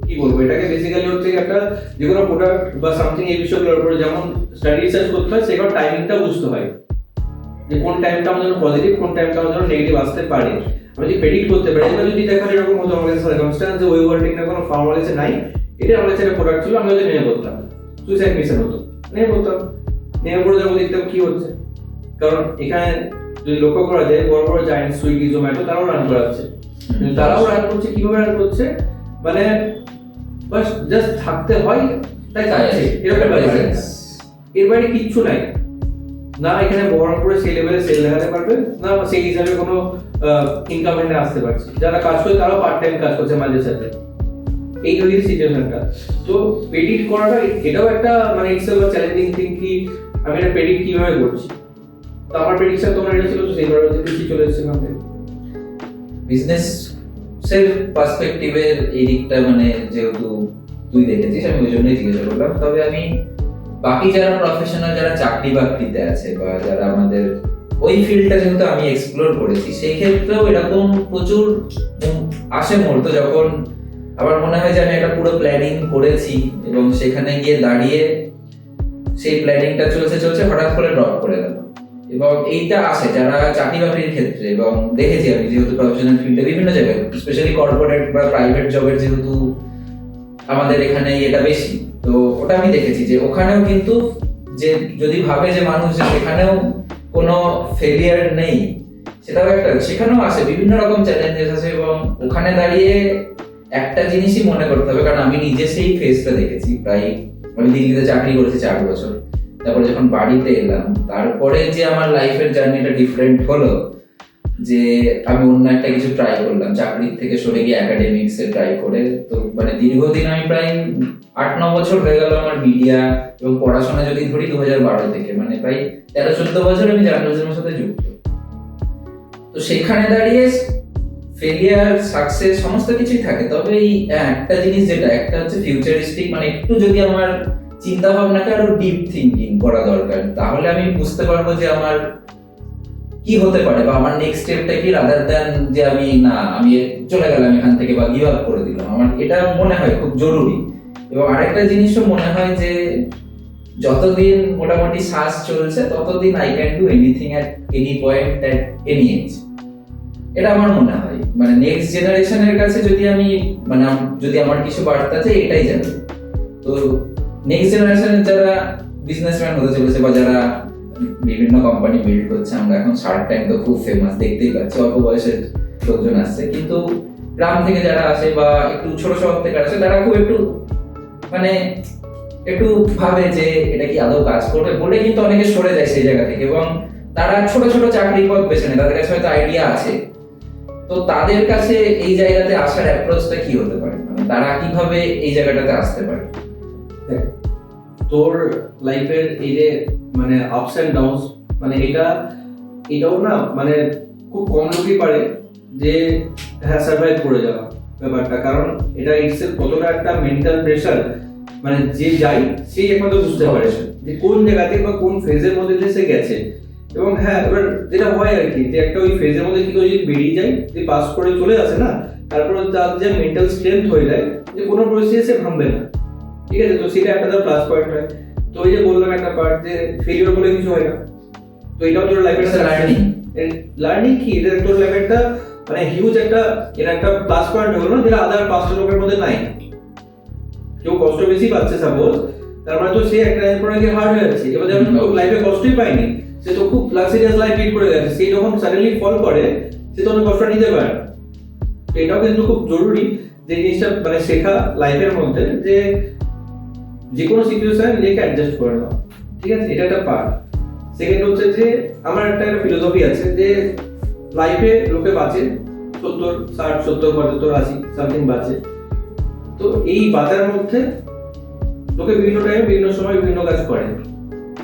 কি বলবো, এটাকে বেসিক্যালি হচ্ছে একটা যে কোনো প্রোডাক্ট বা সামথিং এই বিষয়গুলোর উপরে যেমন স্টাডি রিসার্চ করতে হয়, সেখানে টাইমিংটা বুঝতে হয় যে কোন টাইমটা আমাদের জন্য পজিটিভ, কোন টাইমটা আমাদের জন্য নেগেটিভ আসতে পারে। আমি যদি প্রেডিক্ট করতে পারি, এবার যদি দেখা এরকম হতো আমার কাছে সার্কামস্ট্যান্স যে ওয়েব ওয়ার্ল্ডিংটা কোনো ফার্মার কাছে নাই, এটা আমার কাছে একটা প্রোডাক্ট ছিল, আমি ওদের নিয়ে করতাম, সুইসাইড মিশন হতো, নিয়ে করতাম, নিয়ে করে যাবো, দেখতাম কি হচ্ছে। কারণ এখানে যদি লক্ষ্য করা যায়, বড় বড় জায়ান্ট সুইগি জোম্যাটো তারাও রান করাচ্ছে, কিন্তু তারাও রান করছে কিভাবে রান করছে, মানে বাস জাস্ট থাকতে হয়, তাই থাকছে, এরকম এর বাইরে কিচ্ছু নাই। না এখানে বহরমপুরে সেই লেভেলে সেল দেখাতে পারবে, না সেই হিসাবে কোনো ইনকাম এনে আসতে পারছে। যারা কাজ করে তারাও পার্ট টাইম কাজ করছে মাঝে সাথে, এই হচ্ছে সিচুয়েশনটা। তো প্রেডিক্ট করাটা এটাও একটা মানে ইটসেলফ চ্যালেঞ্জিং থিং, কি আমি এটা প্রেডিক্ট কিভাবে করছি। তো আমার প্রেডিকশন তোমার এটা ছিল, সেইভাবে হচ্ছে বেশি চলে এসেছে আমাদের বিজনেস এর পার্সপেক্টিভের এই দিকটা, মানে যেহেতু তুই দেখেছিস আমি ওই জন্যই জিজ্ঞাসা করলাম। তবে আমি বাকি যারা প্রফেশনাল, যারা চাকরি বাকরিতে আছে বা যারা আমাদের ওই ফিল্ডটা যেহেতু আমি এক্সপ্লোর করেছি, সেই ক্ষেত্রেও এরকম প্রচুর আসে মুহূর্ত যখন আমার মনে হয় যে আমি একটা পুরো প্ল্যানিং করেছি এবং সেখানে গিয়ে দাঁড়িয়ে সেই প্ল্যানিংটা চলছে হঠাৎ করে ড্রপ করে গেল। এবং এইটা আসে যারা চাকরি বাকরির ক্ষেত্রে, এবং দেখেছি আমি যেহেতু প্রফেশনাল ফিল্ডে বিভিন্ন জায়গায়, স্পেশালি কর্পোরেট বা প্রাইভেট জবের যেহেতু আমাদের এখানে এটা বেশি, তো ওটা আমি দেখেছি যে ওখানেও কিন্তু যে যদি ভাবে যে মানুষ যে সেখানেও কোনো ফেলিয়ার নেই, সেটাও একটা, সেখানেও আসে বিভিন্ন রকম চ্যালেঞ্জেস আছে। এবং ওখানে দাঁড়িয়ে একটা জিনিসই মনে করতে হবে, কারণ আমি নিজে সেই ফেজটা দেখেছি। প্রায় আমি দিল্লিতে চাকরি করেছি 4 বছর, তারপরে যখন বাড়িতে এলাম, তারপরে যে আমার লাইফের জার্নিটা ডিফারেন্ট হলো, যে আমি অন্য একটা কিছু ট্রাই করলাম, চাকরির থেকে সরে গিয়ে একাডেমিক্সে ট্রাই করে। তো মানে দীর্ঘদিন আমি প্রায় 8-9 বছর হয়ে গেল আমার মিডিয়া এবং পড়াশোনা যদি ধরি 2012 থেকে, মানে প্রায় 13-14 বছর আমি জার্নালিজমের সাথে যুক্ত। তো সেখানে দাঁড়িয়ে ফেলিয়ার সাকসেস সমস্ত কিছুই থাকে, তবে এই একটা জিনিস যেটা একটা হচ্ছে ফিউচারিস্টিক, মানে একটু যদি আমার চিন্তা ভাবনাকে আরো ডিপ থিঙ্কিং করা দরকার, তাহলে আমি বুঝতে পারবো যে আমার কি হতে পারে বা আমার নেক্সট স্টেপটা কি, রাদার দ্যান যে আমি চলে গেলাম এখান থেকে বা গিভ আপ করে দিলাম। আমার এটা মনে হয় খুব জরুরি। এবং আরেকটা জিনিসও মনে হয় যে যতদিন মোটামুটি শ্বাস চলছে ততদিন I can do anything at any point at any age, এটা আমার মনে হয়। মানে নেক্সট জেনারেশনের কাছে যদি আমার কিছু বার্তা আছে, এটাই যাবে। তো নেক্সট জেনারেশনের যারা বিজনেসম্যান হতে চলেছে বা যারা বিভিন্ন কোম্পানি বিল্ড করছে, আমরা এখন শার্ক ট্যাঙ্ক তো খুব ফেমাস, দেখতেই পাচ্ছি অল্প বয়সের লোকজন আসছে, কিন্তু গ্রাম থেকে যারা আসে বা একটু ছোট শহর থেকে আসে তারা খুব একটু মানে একটু ভাবে যে এটা কি আদৌ কাজ করবে বলে কিন্তু অনেকে সরে যায় সেই জায়গা থেকে, এবং তারা ছোট ছোট চাকরির পথ বেছে নেয়, তাদের কাছে হয়তো আইডিয়া আছে। তো তাদের কাছে এই জায়গাতে আসার অ্যাপ্রোচটা কি হতে পারে, মানে তারা কিভাবে এই জায়গাটাতে আসতে পারে? দেখ, তোর লাইফের এই যে মানে আপস এন্ড ডাউনস, মানে এটাও না মানে খুব কম লোকই পারে যে হ্যাঁ সার্ভাইভ করে যাওয়া ব্যাপারটা, কারণ এটা ইটসেলফ কতটা একটা মেন্টাল প্রেশার, মানে যে যাই সেই একমাত্র বুঝতে পারে যে কোন জায়গাতে বা কোন ফেজের মধ্যে দিয়ে সে গেছে। এবং হ্যাঁ, এবার যেটা হয় আর কি, যে একটা ওই ফেজের মধ্যে কি করে যদি বেরিয়ে যায়, যে পাস করে চলে আসে না, তারপরে তার যে মেন্টাল স্ট্রেংথ হয়ে যায় যে কোনো পরিস্থিতি সে ভাঙবে না। ঠিক আছে, তো সেটা একটা তার প্লাস পয়েন্ট হয়। তো ওই যে বললাম একটা পার্ট যে ফেলিওর বলে কিছু হয় না, তো এটাও তোর লাইফের লার্নিং লার্নিং কি, এটা তোর লাইফের একটা মানে হিউজ একটা এর একটা প্লাস পয়েন্ট হলো না, যেটা আদার 5টা লোকের মধ্যে নাই। কেউ কষ্ট বেশি পাচ্ছে সাপোজ, তার মানে তো সে একটা লাইফ পরে গিয়ে হার্ড হয়ে যাচ্ছে। এবার যেমন লাইফে কষ্টই পায়নি, সে তো খুব লাক্সারিয়াস লাইফ লিড করে গেছে, সে যখন সাডেনলি ফল করে সে তো অনেক কষ্ট নিতে পারে না। তো এটাও কিন্তু খুব জরুরি যে জিনিসটা মানে শেখা লাইফের মধ্যে, যে কোনো সিচুয়েশন নিজেকে অ্যাডজাস্ট করে নাও। ঠিক আছে, এটা একটা পার্ট। সেকেন্ড হচ্ছে যে আমার একটা ফিলোসফি আছে যে লাইফে লোকে বাঁচে 70, 60, 70, 75, 80 সামথিং বাঁচে। তো এই বাঁচার মধ্যে লোকে বিভিন্ন টাইমে বিভিন্ন সময় বিভিন্ন কাজ করে।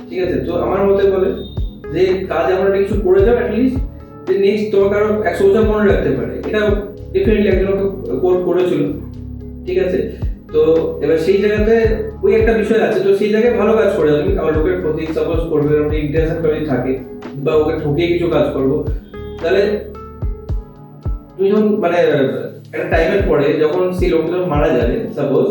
ঠিক আছে, তো আমার মতে বলে যে কাজ আমরা কিছু করে যাও অ্যাটলিস্ট, যে নেক্সট তোমাকে আরো 100 বছর মনে রাখতে পারে। এটা ডেফিনেটলি একজন কোট করেছিল। ঠিক আছে, তো এবার সেই জায়গাতে ওই একটা বিষয় আছে, তো সেই জায়গায় ভালো কাজ করে তুমি আমার লোকের প্রতি সাপোজ করবে, ওটা ইন্টারেস্ট করে থাকে বা ওকে ঠকিয়ে কিছু কাজ করবো, তাহলে তুমি যখন মানে একটা টাইমের পরে যখন সেই লোকগুলো মারা যাবে সাপোজ,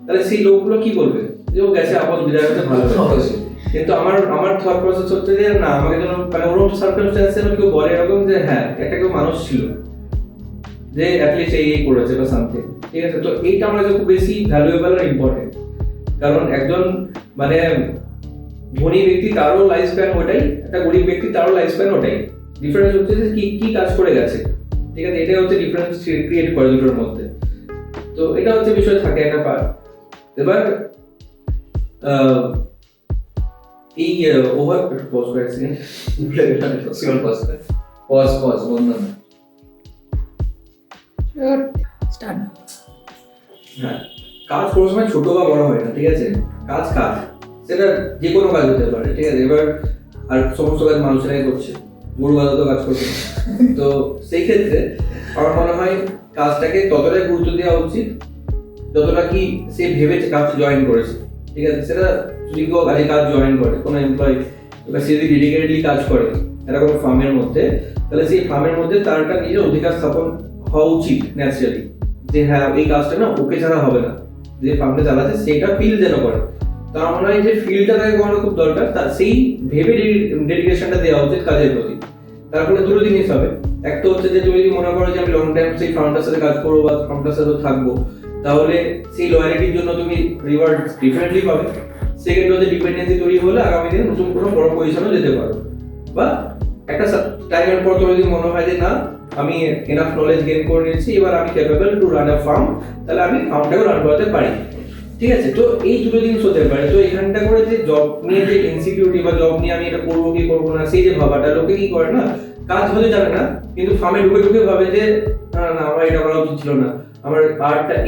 তাহলে সেই লোকগুলো কি করবে যে ও গেছে আপদ বিদায় হতে ভালো হয়েছে। কিন্তু আমার থট প্রসেস হচ্ছে যে না, আমাকে যেন মানে ওরকম সার্কামস্ট্যান্সে কেউ বলে এরকম যে হ্যাঁ একটা কেউ মানুষ ছিল যে অ্যাটলিস্ট এই করেছে বা সামথিং। ঠিক আছে, তো এইটা আমার কাছে খুব বেশি ভ্যালুয়েবল আর ইম্পর্টেন্ট, কারণ একজন মানে ধনী ব্যক্তি তারও লাইফ স্প্যান ওটাই, একটা গরিব ব্যক্তি তারও লাইফ স্প্যান ওটাই। ডিফারেন্স হচ্ছে যে কি কাজ করে গেছে। ঠিক আছে, এটাই হচ্ছে ডিফারেন্স ক্রিয়েট করে দুটোর মধ্যে। তো এটা হচ্ছে বিষয় থাকে একটা পার্ট। এবার এই ওভার পজ করে পজ বন্ধ না। স্টার্ট। হ্যাঁ, কাজ কোনো সময় ছোট বা বড় হয় না। ঠিক আছে, কাজ সেটা যে কোনো কাজ হতে পারে। ঠিক আছে, এবার আর সমস্ত কাজ মানুষেরাই করছে, গরু বাঁধা তো কাজ করছে। তো সেই ক্ষেত্রে আমার মনে হয় কাজটাকে ততটাই গুরুত্ব দেওয়া উচিত যতটা কি সে ভেবেছে কাজ জয়েন করেছে। ঠিক আছে, সেটা যদি কেউ কাজে কাজ জয়েন করে কোনো এমপ্লয়ি, এবার সে যদি ডেডিকেটেডলি কাজ করে একটা কোনো ফার্মের মধ্যে, তাহলে সেই ফার্মের মধ্যে তার একটা নিজের অধিকার স্থাপন হওয়া উচিত ন্যাচারালি, যে হ্যাঁ এই কাজটা না ওকে ছাড়া হবে না, যে ফার্মটা চালাচ্ছে সেটা ফিল যেন করে। তো আমার মনে হয় যে ফিলটা তাকে করানো খুব দরকার, তার সেই ভেবে ডেডিকেশনটা দেওয়া উচিত কাজের প্রতি। তারপরে দুটো জিনিস হবে, একটা হচ্ছে যে তুমি যদি মনে করো যে আমি লং টাইম সেই ফার্মটার সাথে কাজ করবো বা ফার্মটার সাথে থাকবো, তাহলে সেই লয়ালিটির জন্য তুমি রিওয়ার্ড ডিফারেন্টলি পাবে। সেকেন্ড হচ্ছে ডিপেন্ডেন্সি তৈরি হলে আগামী দিনে নতুন কোনো বড় পজিশনে যেতে পারো, বা একটা টাইমের পর তোমার যদি মনে হয় যে না আমি এনাফ নলেজ গেইন করে নিয়েছি, এবার আমি capable to run a farm, তাহলে আমি ফার্মটাকে রান করাতে পারি। ঠিক আছে, তো এই দুটো জিনিস হতে পারে। তো এখানটা করে যে জব নিয়ে যে ইনসিকিউরিটি বা জব নিয়ে আমি এটা করবো কি করবো না সেই যে ভাবাটা, লোকে কি করে না কাজ হতে জানে না, কিন্তু ফার্মে ঢুকে ভাবে যে না না আমার এটা করা উচিত ছিল না, আমার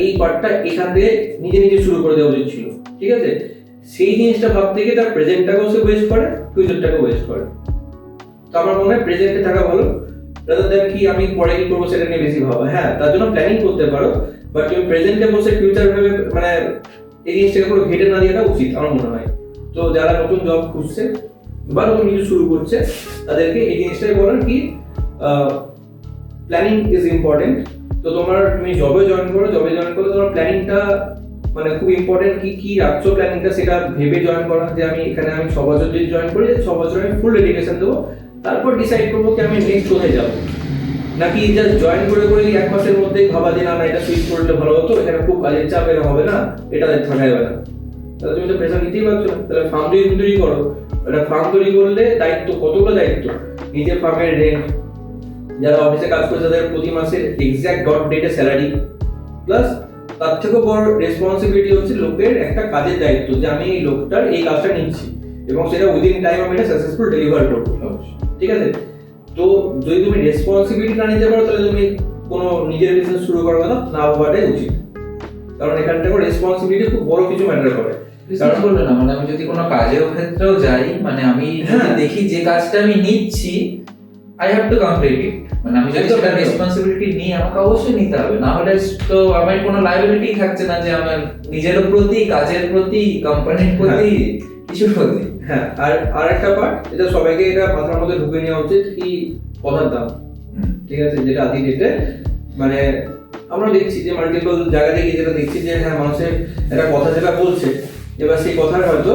এই পার্টটা এখান থেকে নিজে শুরু করে দেওয়া উচিত ছিল। ঠিক আছে, সেই জিনিসটা ভাবতে গিয়ে তার প্রেজেন্টটাকেও সে ওয়েস্ট করে, ফিউচারটাকেও ওয়েস্ট করে। তো আমার মনে হয় প্রেজেন্টে থাকা ভালো, রাদার দ্যান কি আমি পরে কি করবো সেটা নিয়ে বেশি ভাবা। হ্যাঁ, তার জন্য প্ল্যানিং করতে পারো, বাট তুমি প্রেজেন্টে বসে ফিউচার ভেবে মানে এই জিনিসটাকে পুরো ঘেটে না দেওয়াটা উচিত আমার মনে হয়। তো যারা নতুন জব খুঁজছে বা নতুন কিছু শুরু করছে তাদেরকে এই জিনিসটাই বলার কি প্ল্যানিং ইজ ইম্পর্টেন্ট। তো তুমি জবে জয়েন করো তোমার প্ল্যানিংটা মানে খুব ইম্পর্টেন্ট, কি রাখছো প্ল্যানিংটা সেটা ভেবে জয়েন করা, যে আমি এখানে 6 বছর যদি জয়েন করি 6 বছর আমি ফুল ডেডিকেশন দেবো, তারপর ডিসাইড করবো কি আমি নেক্সট কোথায় যাবো। নাকি জাস্ট জয়েন করে 1 মাসের মধ্যেই ভাবা যে না এটা সুইচ করলে ভালো হতো, এখানে খুব কাজের চাপ এরা হবে না, এটা থাকা যাবে না, তাহলে তুমি তো প্রেশার নিতেই পারছো না। তাহলে ফার্ম যদি তৈরি করো, এটা ফার্ম তৈরি করলে দায়িত্ব কতগুলো দায়িত্ব, নিজের ফার্মের রেন্ট যারা অফিসে কাজ করে তাদের প্রতি মাসের এক্সাক্ট ডট ডেটে স্যালারি, প্লাস তার থেকেও বড় রেসপন্সিবিলিটি হচ্ছে লোকের একটা কাজের দায়িত্ব যে আমি এই লোকটার এই কাজটা নিচ্ছি এবং সেটা উইদিন টাইম আমি এটা সাকসেসফুল ডেলিভার করবো। ঠিক আছে, তো যদি তুমি রেসপন্সিবিলিটি না নিতে পারো তাহলে তুমি কোনো নিজের বিজনেস শুরু করার কথা না ভাবাটাই উচিত, কারণ এখান থেকে রেসপন্সিবিলিটি খুব বড় কিছু ম্যাটার করে। কারণ বললো না, মানে আমি যদি কোনো কাজের ক্ষেত্রেও যাই, মানে আমি যদি দেখি যে কাজটা আমি নিচ্ছি I have to complete it, মানে আমি যদি সেটা রেসপন্সিবিলিটি নিই আমাকে অবশ্যই নিতে হবে, না হলে তো আমার কোনো লায়াবিলিটি থাকছে না যে আমার নিজের প্রতি, কাজের প্রতি, কোম্পানির প্রতি, কিছুর প্রতি। হ্যাঁ, আর একটা পার্ট এটা সবাইকে এটা মাথার মধ্যে ঢুকে নেওয়া উচিত কি কথার দাম। ঠিক আছে, যেটা আদি ডেটে মানে আমরা দেখছি যে মাল্টিপল জায়গা থেকে যেটা দেখছি যে হ্যাঁ মানুষের একটা কথা যেটা বলছে, এবার সেই কথার হয়তো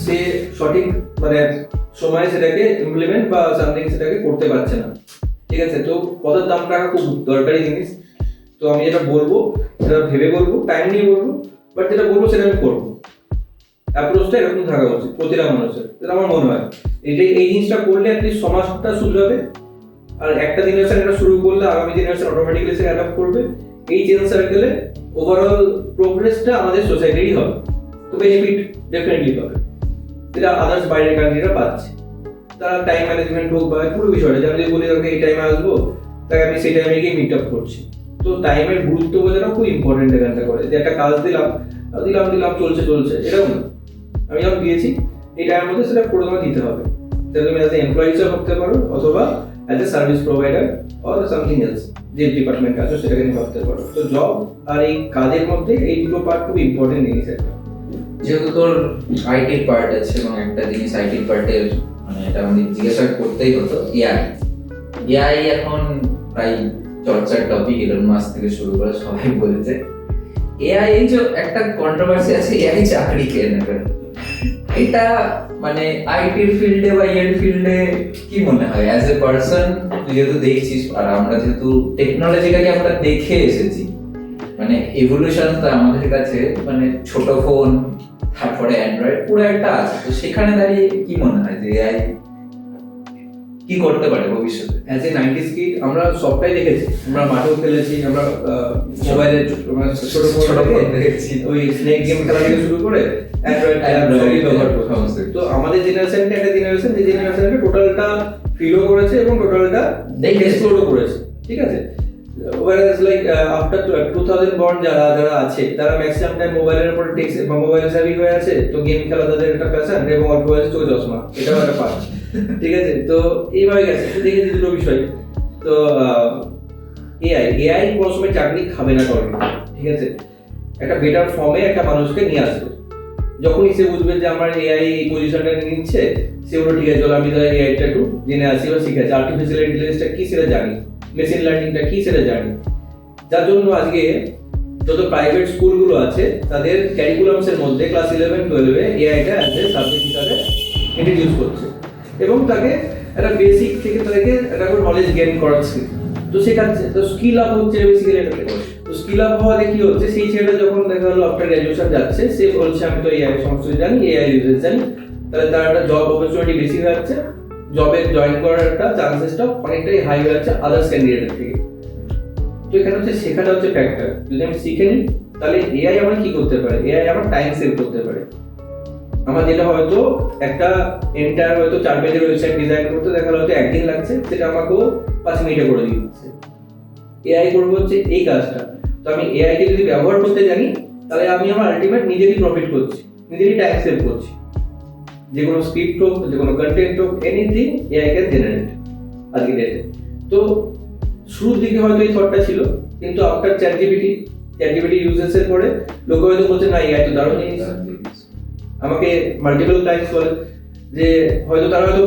সে সঠিক মানে সময়ে সেটাকে ইমপ্লিমেন্ট বা সামথিং সেটাকে করতে পারছে না। ঠিক আছে, তো কথার দাম রাখা খুব দরকারি জিনিস। তো আমি যেটা বলবো সেটা ভেবে বলবো, টাইম নিয়ে বলবো, বাট যেটা বলবো সেটা আমি করবো। অ্যাপ্রোচটা এরকম থাকা উচিত প্রতিটা মানুষের, যেটা আমার মনে হয়। এই জিনিসটা করলে অ্যাটলিস্ট সমাজটা শুধরাবে, আর একটা জেনারেশন এটা শুরু করলে আগামী জেনারেশন অটোমেটিক্যালি সেটা অ্যাডাপ্ট করবে। এই চেঞ্জ সার্কেলে ওভারঅল প্রোগ্রেসটা আমাদের সোসাইটিরই হবে, তো বেনিফিট ডেফিনেটলি পাবে, যেটা আদার্স বাইরের কান্ট্রিরা পাচ্ছে। তারা টাইম ম্যানেজমেন্ট হোক বা পুরো বিষয়টা, আমি যদি বলি ওকে এই টাইমে আসবো, তাকে আমি সেই টাইমে গিয়ে মিট আপ করছি। তো টাইমের গুরুত্ব বোঝাটা খুব ইম্পর্টেন্ট এখানটা করে, যে একটা কাজ দিলাম চলছে এরকম না, আমি যখন দিয়েছি এই টাইমের মধ্যে সেটা করে তোমার দিতে হবে। সেটা তুমি অ্যাজ এ এমপ্লয়ি হিসেবে ভাবতে পারো অথবা as a service provider or something else, যে ডিপার্টমেন্টে আছো সেটাকে নিয়ে ভাবতে পারো। তো জব আর এই কাজের মধ্যে এই দুটো পার্ট খুব ইম্পর্টেন্ট জিনিস একটা। যেহেতু তোর আইটির পার্ট আছে এবং একটা জিনিস আইটির পার্টের মানে এটা আমাদের জিজ্ঞাসা করতেই হতো, এআই এখন প্রায় চর্চার টপিক, এলন মাস্ক থেকে শুরু করে সবাই বলেছে এআই। এই যে একটা কন্ট্রোভার্সি আছে, এআই চাকরি কেড়ে নেবে, এটা মানে আইটির ফিল্ডে বা এর ফিল্ডে কি মনে হয় অ্যাজ এ পার্সন? তুই যেহেতু দেখছিস আর আমরা যেহেতু টেকনোলজিটাকে আমরা দেখে এসেছি, মানে এভলিউশনটা আমাদের কাছে মানে ছোট ফোন তারপরে অ্যান্ড্রয়েড পুরো একটা আছে, তো সেখানে দাঁড়িয়ে কি মনে হয় যে এআই কি করতে পারে ভবিষ্যতে? অ্যাজ এ 90s কিড আমরা সবটাই দেখেছি, আমরা মাঠেও খেলেছি, আমরা মোবাইলে ছোট ফোন দেখেছি, ওই স্নেক গেম খেলা থেকে শুরু করে অ্যান্ড্রয়েড সবই ব্যবহার করতাম। তো আমাদের জেনারেশনটা একটা জেনারেশন যে জেনারেশনটা টোটালটা ফিলও করেছে এবং টোটালটা এক্সপ্লোরও করেছে। ঠিক আছে, whereas like after 2000 born যারা আছে তারা ম্যাক্সিমাম টাইম মোবাইলের উপর টেক্সট বা মোবাইল সার্ভি হয়ে আছে, তো গেম খেলা তাদের একটা প্যাশন এবং অল্প বয়সে চোখে চশমা, এটাও একটা পার্ট। ঠিক আছে, তো এইভাবে গেছে, তো দেখেছি দুটো বিষয়। তো এআই কোনো সময় চাকরি খাবে না করে, ঠিক আছে, একটা বেটার ফর্মে একটা মানুষকে নিয়ে আসবে। যখনই সে বুঝবে যে আমার এআই এই পজিশনটা নিচ্ছে, সে বলল ঠিক আছে চলো আমি তাহলে এআইটা একটু জেনে আসি বা শিখে আছি, আর্টিফিশিয়াল ইন্টেলিজেন্সটা কি সেটা জানি, মেশিন লার্নিংটা কি সেটা জানি। যার জন্য আজকে যত প্রাইভেট স্কুলগুলো আছে তাদের ক্যারিকুলামসের মধ্যে ক্লাস 11-12-এ এআইটা অ্যাজ এ সাবজেক্ট হিসাবে ইন্ট্রোডিউস করছে এবং তাকে একটা বেসিক থেকে তাদেরকে একটা করে নলেজ গেইন করাচ্ছে। তো শেখাচ্ছে, তো স্কিল আপ হচ্ছে বেসিক্যালি এটাতে। তো স্কিল আপ হওয়াতে কি হচ্ছে, সেই ছেলেটা যখন দেখা হলো আফটার গ্র্যাজুয়েশন যাচ্ছে, সে বলছে আমি তো এআই সমস্ত জানি, এআই ইউজেস জানি, তাহলে তার একটা জব অপরচুনিটি বেশি হয়ে যাচ্ছে, জবে জয়েন করার একটা চান্সেসটা অনেকটাই হাই হয়ে যাচ্ছে আদার্স ক্যান্ডিডেটের থেকে। তো এখানে হচ্ছে শেখাটা হচ্ছে ফ্যাক্টর। যদি আমি শিখে নিই তাহলে এআই আমার কি করতে পারে, এআই আমার টাইম সেভ করতে পারে। আমার যেটা হয়তো একটা এন্টায়ার হয়তো 4 পেজের ওয়েবসাইট ডিজাইন করতে দেখা হয়তো একদিন লাগছে, সেটা আমাকেও 5 মিনিটে করে দিচ্ছে। এআই করবো হচ্ছে এই কাজটা। তো আমি এআই কে যদি ব্যবহার করতে জানি তাহলে আমি আমার আলটিমেট নিজেরই প্রফিট করছি, নিজেরই টাইম সেভ করছি। যে কোনো স্ক্রিপ্ট হোক, যে কোনো কন্টেন্ট হোক, এনিথিং এআই ক্যান জেনারেট আজকে ডেটে। তো শুরুর দিকে হয়তো এই থটটা ছিল, কিন্তু আফটার চ্যাটজিপিটি ইউজেসের পরে লোকে হয়তো বলছে না এআই তো দারুণ জিনিস। আমাকে মাল্টিপল টাইমস বলে যে হয়তো তারা হয়তো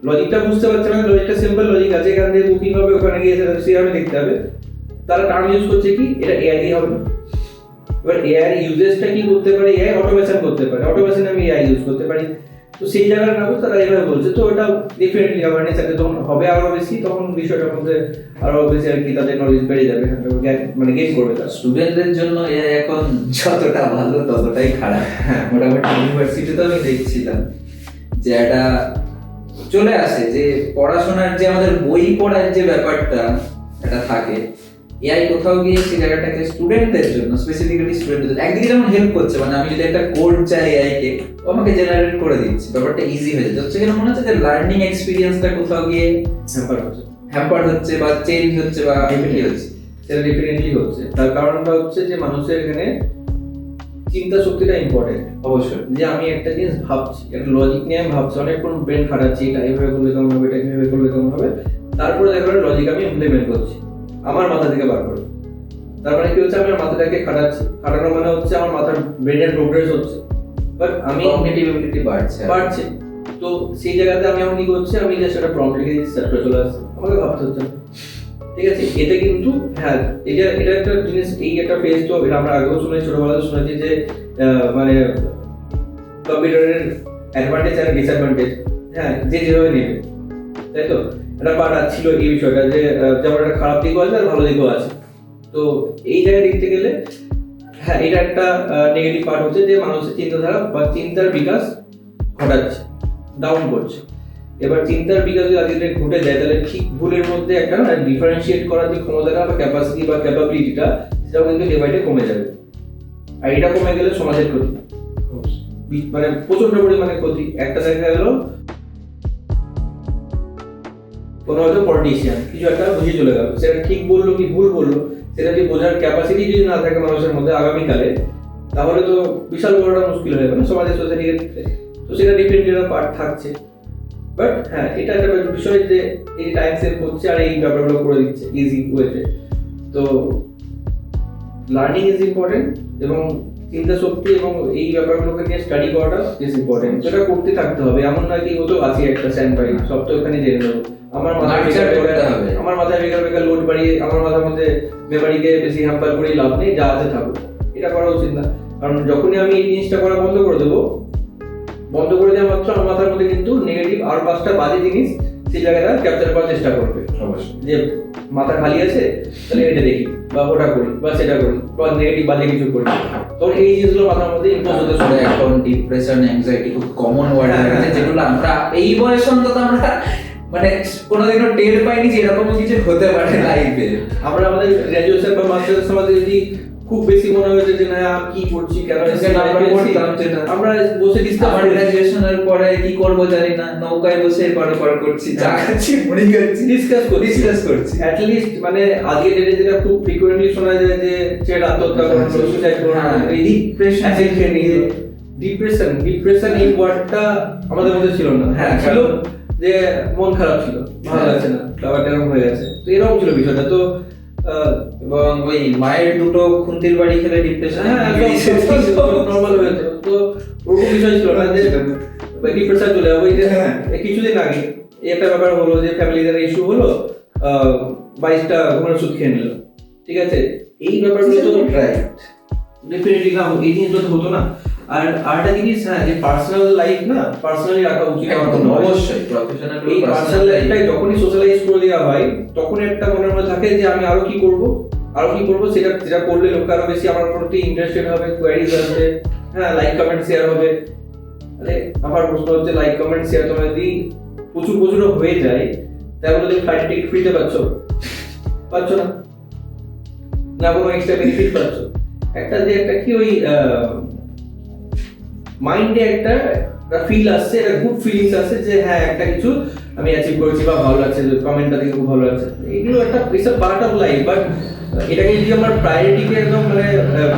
লজিকটা বুঝতে পারছে না, লজিকটা সিম্পল লজিক আছে, এখান থেকে বুকিং হবে, ওখানে গিয়ে সেটা সেভাবে দেখতে হবে। তারা টার্ম ইউজ করছে কি এটা এআই দিয়ে হবে না। এবার এআই ইউজেসটা কি করতে পারে, এআই অটোমেশন করতে পারে, অটোমেশনে আমি এআই ইউজ করতে পারি। তো সেই জায়গার না তারা এইভাবে বলছে, তো ওটা ডেফিনেটলি অ্যাওয়ারনেস আছে, যখন হবে আরো বেশি তখন বিষয়টার মধ্যে আরো বেশি আর কি তাদের নলেজ বেড়ে যাবে, মানে গেইন করবে। তার স্টুডেন্টদের জন্য এআই এখন যতটা ভালো ততটাই খারাপ। মোটামুটি ইউনিভার্সিটিতে আমি দেখছিলাম যে একটা চলে আসে যে পড়াশোনার যে আমাদের বই পড়ার যে ব্যাপারটা এটা থাকে, এআই কোথাও গিয়ে সেই জায়গাটাকে স্টুডেন্টদের জন্য, স্পেসিফিক্যালি স্টুডেন্টদের জন্য একদিকে যেমন হেল্প করছে, মানে আমি যদি একটা কোড চাই এআই কে, ও আমাকে জেনারেট করে দিচ্ছে, ব্যাপারটা ইজি হয়ে যাচ্ছে। সেখানে মনে হচ্ছে যে লার্নিং এক্সপিরিয়েন্সটা কোথাও গিয়ে হ্যাম্পার হচ্ছে বা চেঞ্জ হচ্ছে বা কি হচ্ছে। সেটা ডেফিনেটলি হচ্ছে। তার কারণটা হচ্ছে যে মানুষের এখানে চিন্তা শক্তিটা ইম্পর্টেন্ট। অবশ্যই যে আমি একটা জিনিস ভাবছি, একটা লজিক নিয়ে আমি ভাবছি, অনেকক্ষণ ব্রেন খাটাচ্ছি, এটা এইভাবে করলে কেমন হবে, এটা এইভাবে করলে কেমন হবে, তারপরে দেখা গেলো লজিক আমি ইমপ্লিমেন্ট করছি আমার মাথা থেকে বার করে। তার মানে কি হচ্ছে, আমি আমার মাথাটাকে খাটাচ্ছি, খাটানো মানে হচ্ছে আমার মাথার ব্রেনের প্রোগ্রেস হচ্ছে, বাট আমি কগনিটিভ এবিলিটি বাড়ছে। তো সেই জায়গাতে আমি এখন কি করছি, আমি জাস্ট একটা প্রম্পট লিখে দিচ্ছি, সেটা চলে আসছে, আমাকে ভাবতে হচ্ছে না। ঠিক আছে, এতে কিন্তু হ্যাঁ এটা একটা জিনিস, এই একটা ফেজ, তো এটা আমরা আগেও শুনেছি, ছোটবেলাতে শুনেছি যে মানে কম্পিউটারের অ্যাডভান্টেজ আর ডিসঅ্যাডভান্টেজ, হ্যাঁ যে যেভাবে নেবে, তাই তো একটা পার্ট ছিল এই বিষয়টা, যে যেমন একটা খারাপ দিকও আছে আর ভালো দিকও আছে। তো এই জায়গায় দেখতে গেলে হ্যাঁ এটা একটা নেগেটিভ পার্ট হচ্ছে যে মানুষের চিন্তাধারা বা চিন্তার বিকাশ ঘটাচ্ছে, ডাউন করছে। এবার চিন্তার বিকাশ যদি আজকে ঘটে যায়, তাহলে ঠিক ভুলের মধ্যে একটা ডিফারেন্সিয়েট করার যে ক্ষমতাটা বা ক্যাপাসিটি বা ক্যাপাবিলিটিটা, সেটাও কিন্তু ডে বাই ডে কমে যাবে। আর এটা কমে গেলে সমাজের ক্ষতি, মানে প্রচন্ড পরিমাণে ক্ষতি। একটা দেখা গেল কোনো হয়তো পলিটিশিয়ান কিছু একটা বুঝিয়ে চলে গেল, সেটা ঠিক বললো কি ভুল বললো, সেটা যদি বোঝার ক্যাপাসিটি যদি না থাকে মানুষের মধ্যে আগামীকালে, তাহলে তো বিশাল বড়টা মুশকিল হয়ে যাবে না সমাজের, সোসাইটির ক্ষেত্রে। তো সেটা ডিফারেন্ট একটা পার্ট থাকছে। বাট হ্যাঁ এটা একটা বিষয় যে এই টাইম সেভ করছে আর এই ব্যাপারগুলো করে দিচ্ছে ইজি ওয়েতে। তো লার্নিং ইজ ইম্পর্টেন্ট, এবং চিন্তা শক্তি এবং এই ব্যাপারগুলোকে নিয়ে স্টাডি করাটা ইজ ইম্পর্টেন্ট। যেটা করতে থাকতে হবে, এমন নয় কি ও তো আছে একটা স্ট্যান্ড বাই, সব তো এখানে জেনে দেবো। আমার মাথায় বেকার বেকার লোড বাড়িয়ে আমার মাথার মধ্যে মেমারিকে বেশি হ্যাম্পার করে লাভ নেই, যা আছে থাকুক, এটা করা উচিত না। কারণ যখনই আমি এই জিনিসটা করা বন্ধ করে দেবো, বন্ধ করে দেওয়া মাত্র আমার মাথার মধ্যে কিন্তু নেগেটিভ আর 5টা বাজে জিনিস সেই জায়গাটা ক্যাপচার করার চেষ্টা করবে। অবশ্যই যে মাথা খালি আছে, তাহলে এটা দেখি বা ওটা করি বা সেটা করি বা নেগেটিভ বাজে কিছু করি, তখন এই জিনিসগুলো মাথার মধ্যে ইম্পোজ হতে শুরু হয়। এখন ডিপ্রেশন, অ্যাংজাইটি খুব কমন ওয়ার্ড হয়ে গেছে, যেগুলো আমরা এই বয়সে অন্তত আমরা মানে কোনোদিনও টের পাইনি যে এরকম কিছু হতে পারে লাইফে। আমরা আমাদের গ্র্যাজুয়েশন বা মাস্টার্স আমাদের যদি খুব বেশি মনে হয়েছে যে না আমি কি করছি, কেন আমরা বসে ডিসকাস, আমার গ্র্যাজুয়েশনের পরে কি করব জানি না, নৌকায় বসে পর করছি, চা খাচ্ছি, মুড়ি খাচ্ছি, ডিসকাস করছি। অ্যাট লিস্ট মানে আজকে ডেটে যেটা খুব ফ্রিকোয়েন্টলি শোনা যায় যে ছেলে আত্মহত্যা করলো, সুসাইড করলো, এই ডিপ্রেশন এই ওয়ার্ডটা আমাদের মধ্যে ছিল না। হ্যাঁ ছিল যে মন খারাপ ছিল, ভালো লাগছে না, ব্যাপারটা এরকম হয়ে গেছে, তো এরকম ছিল বিষয়টা। তো এবং ওই মায়ের দুটো খুন্তির বাড়ি খেলে ডিপ্রেশন নরমাল হয়ে যেত, তো ওরকম বিষয় ছিল না যে ডিপ্রেশন চলে যাবে। যে কিছুদিন আগে এই একটা ব্যাপার হলো যে ফ্যামিলিদের ইস্যু হলো, 22টা ঘুমের ওষুধ খেয়ে নিল, ঠিক আছে, এই ব্যাপারগুলো তো ডেফিনেটলি না, এই জিনিসগুলো তো হতো না। আর আরেকটা জিনিস, হ্যাঁ যে পার্সোনাল লাইফ না পার্সোনালি রাখা উচিত আমার মনে হয়। অবশ্যই প্রফেশনাল, এই পার্সোনাল লাইফটাই যখনই সোশ্যালাইজ করে দেওয়া হয়, তখন একটা মনের মধ্যে থাকে যে আমি আরো কি করব, সেটা করলে লোক আরো বেশি আমার প্রতি ইন্টারেস্টেড হবে, কোয়ারিজ আসবে, হ্যাঁ লাইক কমেন্ট শেয়ার হবে। তাহলে আমার প্রশ্ন হচ্ছে, লাইক কমেন্ট শেয়ার তোমার যদি প্রচুর হয়ে যায়, তাহলে তুমি ফ্লাইট টিকিট ফ্রিতে পাচ্ছ না, না কোনো এক্সট্রা বেনিফিট পাচ্ছ। একটা কি ওই মাইন্ডে একটা ফিল আসছে, একটা গুড ফিলিংস আসছে যে হ্যাঁ একটা কিছু আমি অ্যাচিভ করেছি বা ভালো লাগছে, কমেন্টটা দেখে খুব ভালো লাগছে, এগুলো একটা it's a part of life. But এটাকে যদি আমার প্রায়োরিটিকে একদম মানে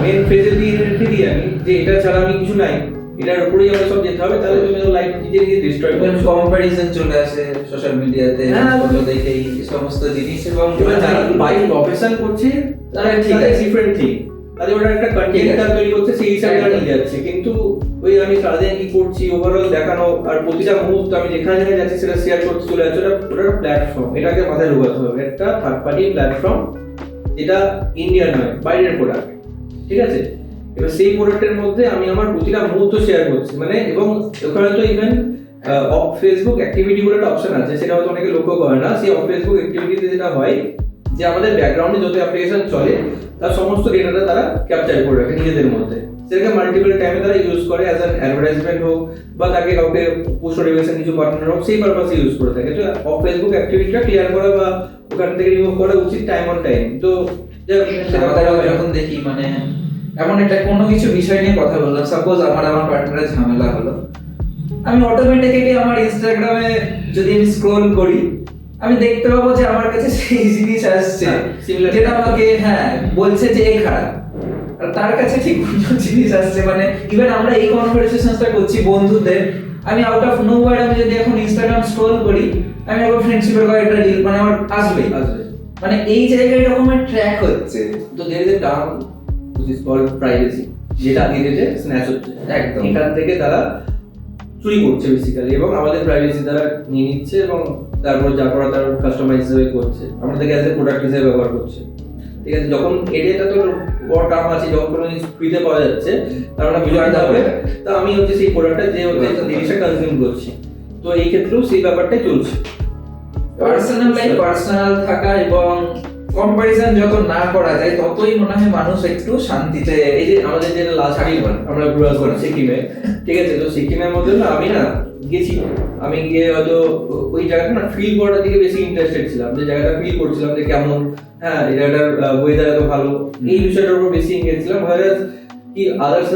মেন ফেজে দিয়ে রেখে দিই আমি, যে এটা ছাড়া আমি কিছু নাই, এটার উপরেই আমার সব যেতে হবে, তাহলে তুমি লাইফ নিজে ডিস্ট্রয় করবে। কম্পারিজন চলে আসে সোশ্যাল মিডিয়াতে, ফটো দেখে এই সমস্ত জিনিস। এবং যারা বাই প্রফেশন করছে তারা ঠিক আছে, ডিফারেন্ট থিং, তাহলে ওটা একটা কন্টেন্ট তৈরি করছে, সেই হিসাবে নিয়ে যাচ্ছে। কিন্তু ওই আমি সারাদিন কি করছি ওভারঅল দেখানো, আর প্রতিটা মুহূর্ত আমি যেখানে যাচ্ছি সেটা শেয়ার করতে চলে যাচ্ছে, ওটা প্ল্যাটফর্ম, এটাকে মাথায় ঢোকাতে হবে, একটা থার্ড পার্টি প্ল্যাটফর্ম, এটা ইন্ডিয়ান নয়, বাইরের প্রোডাক্ট, ঠিক আছে। এবার সেই প্রোডাক্টের মধ্যে আমি আমার প্রতিটা মুহূর্ত শেয়ার করছি, মানে এবং ওখানে তো ইভেন ফেসবুক অ্যাক্টিভিটি বলে একটা অপশন আছে, সেটা হয়তো অনেকে লক্ষ্য করে না। সেই ফেসবুক অ্যাক্টিভিটিতে যেটা হয় যে আমাদের ব্যাকগ্রাউন্ডে যত অ্যাপ্লিকেশন চলে তার সমস্ত ডেটাটা তারা ক্যাপচার করে রাখে নিজেদের মধ্যে, সেটাকে মাল্টিপল টাইমে তারা ইউজ করে অ্যাজ অ্যান অ্যাডভার্টাইজমেন্ট হোক বা তাকে কাউকে পোস্ট নোটিফিকেশন কিছু পাঠানোর হোক, সেই পারপাসে ইউজ করে থাকে। তো ফেসবুক অ্যাক্টিভিটিটা ক্লিয়ার করা বা ওখান থেকে রিমুভ করা উচিত টাইম অন টাইম। তো আমাদের যখন দেখি মানে এমন একটা কোনো কিছু বিষয় নিয়ে কথা বললাম, সাপোজ আমার পার্টনারের ঝামেলা হলো, আমি অটোমেটিক্যালি আমার ইনস্টাগ্রামে যদি আমি স্ক্রল করি আমি দেখতে পাবো যে আমার কাছে সেই জিনিস আসছে যেটা আমাকে বলছে যে এই খারাপ, আর তার কাছে ঠিক অন্য জিনিস আসছে। মানে ইভেন আমরা এই কনভারসেশনটা করছি বন্ধুদের, আমি আউট অফ নোওয়্যার আমি যদি এখন ইনস্টাগ্রাম স্ক্রল করি আমি আবার ফ্রেন্ডশিপের কয়েকটা রিল মানে আমার আসবে। মানে এই জায়গায় এরকমের ট্র্যাক হচ্ছে। তো there is a term which is called privacy, যেটা ধীরে ধীরে স্ন্যাচ হচ্ছে একদম। এখান থেকে তারা চুরি করছে বেসিক্যালি, এবং আমাদের প্রাইভেসি তারা নিয়ে নিচ্ছে এবং তারপর যা করা তার কাস্টমাইজ হিসেবে করছে, আমাদেরকে অ্যাজ এ প্রোডাক্ট হিসেবে ব্যবহার করছে। ঠিক আছে, যখন এরিয়াটা তো বড় টার্ম আছে, যখন কোনো জিনিস ফ্রিতে পাওয়া যাচ্ছে তার মানে বুঝাতে হবে তা আমি হচ্ছে সেই প্রোডাক্টটা যে হচ্ছে জিনিসটা কনজিউম করছি। তো এই ক্ষেত্রেও সেই ব্যাপারটাই চলছে। পার্সোনাল লাইফ পার্সোনাল থাকা এবং কম্পারিজন যত না করা যায় ততই মনে হয় মানুষ একটু শান্তিতে। এই যে আমাদের যে লাস্ট আমরা ঘুরে আসবো সিকিমে, ঠিক আছে, তো সিকিমের মধ্যে না আমি গেছি, আমি গিয়ে হয়তো ওই জায়গাটা না ফিল করার দিকে বেশি ইন্টারেস্টেড ছিলাম, যে জায়গাটা ফিল করছিলাম যে কেমন, এই জায়গাটার ওয়েদার এত ভালো, এই বিষয়টার উপর বেশি এঙ্গেজ ছিলাম। কি আদার্স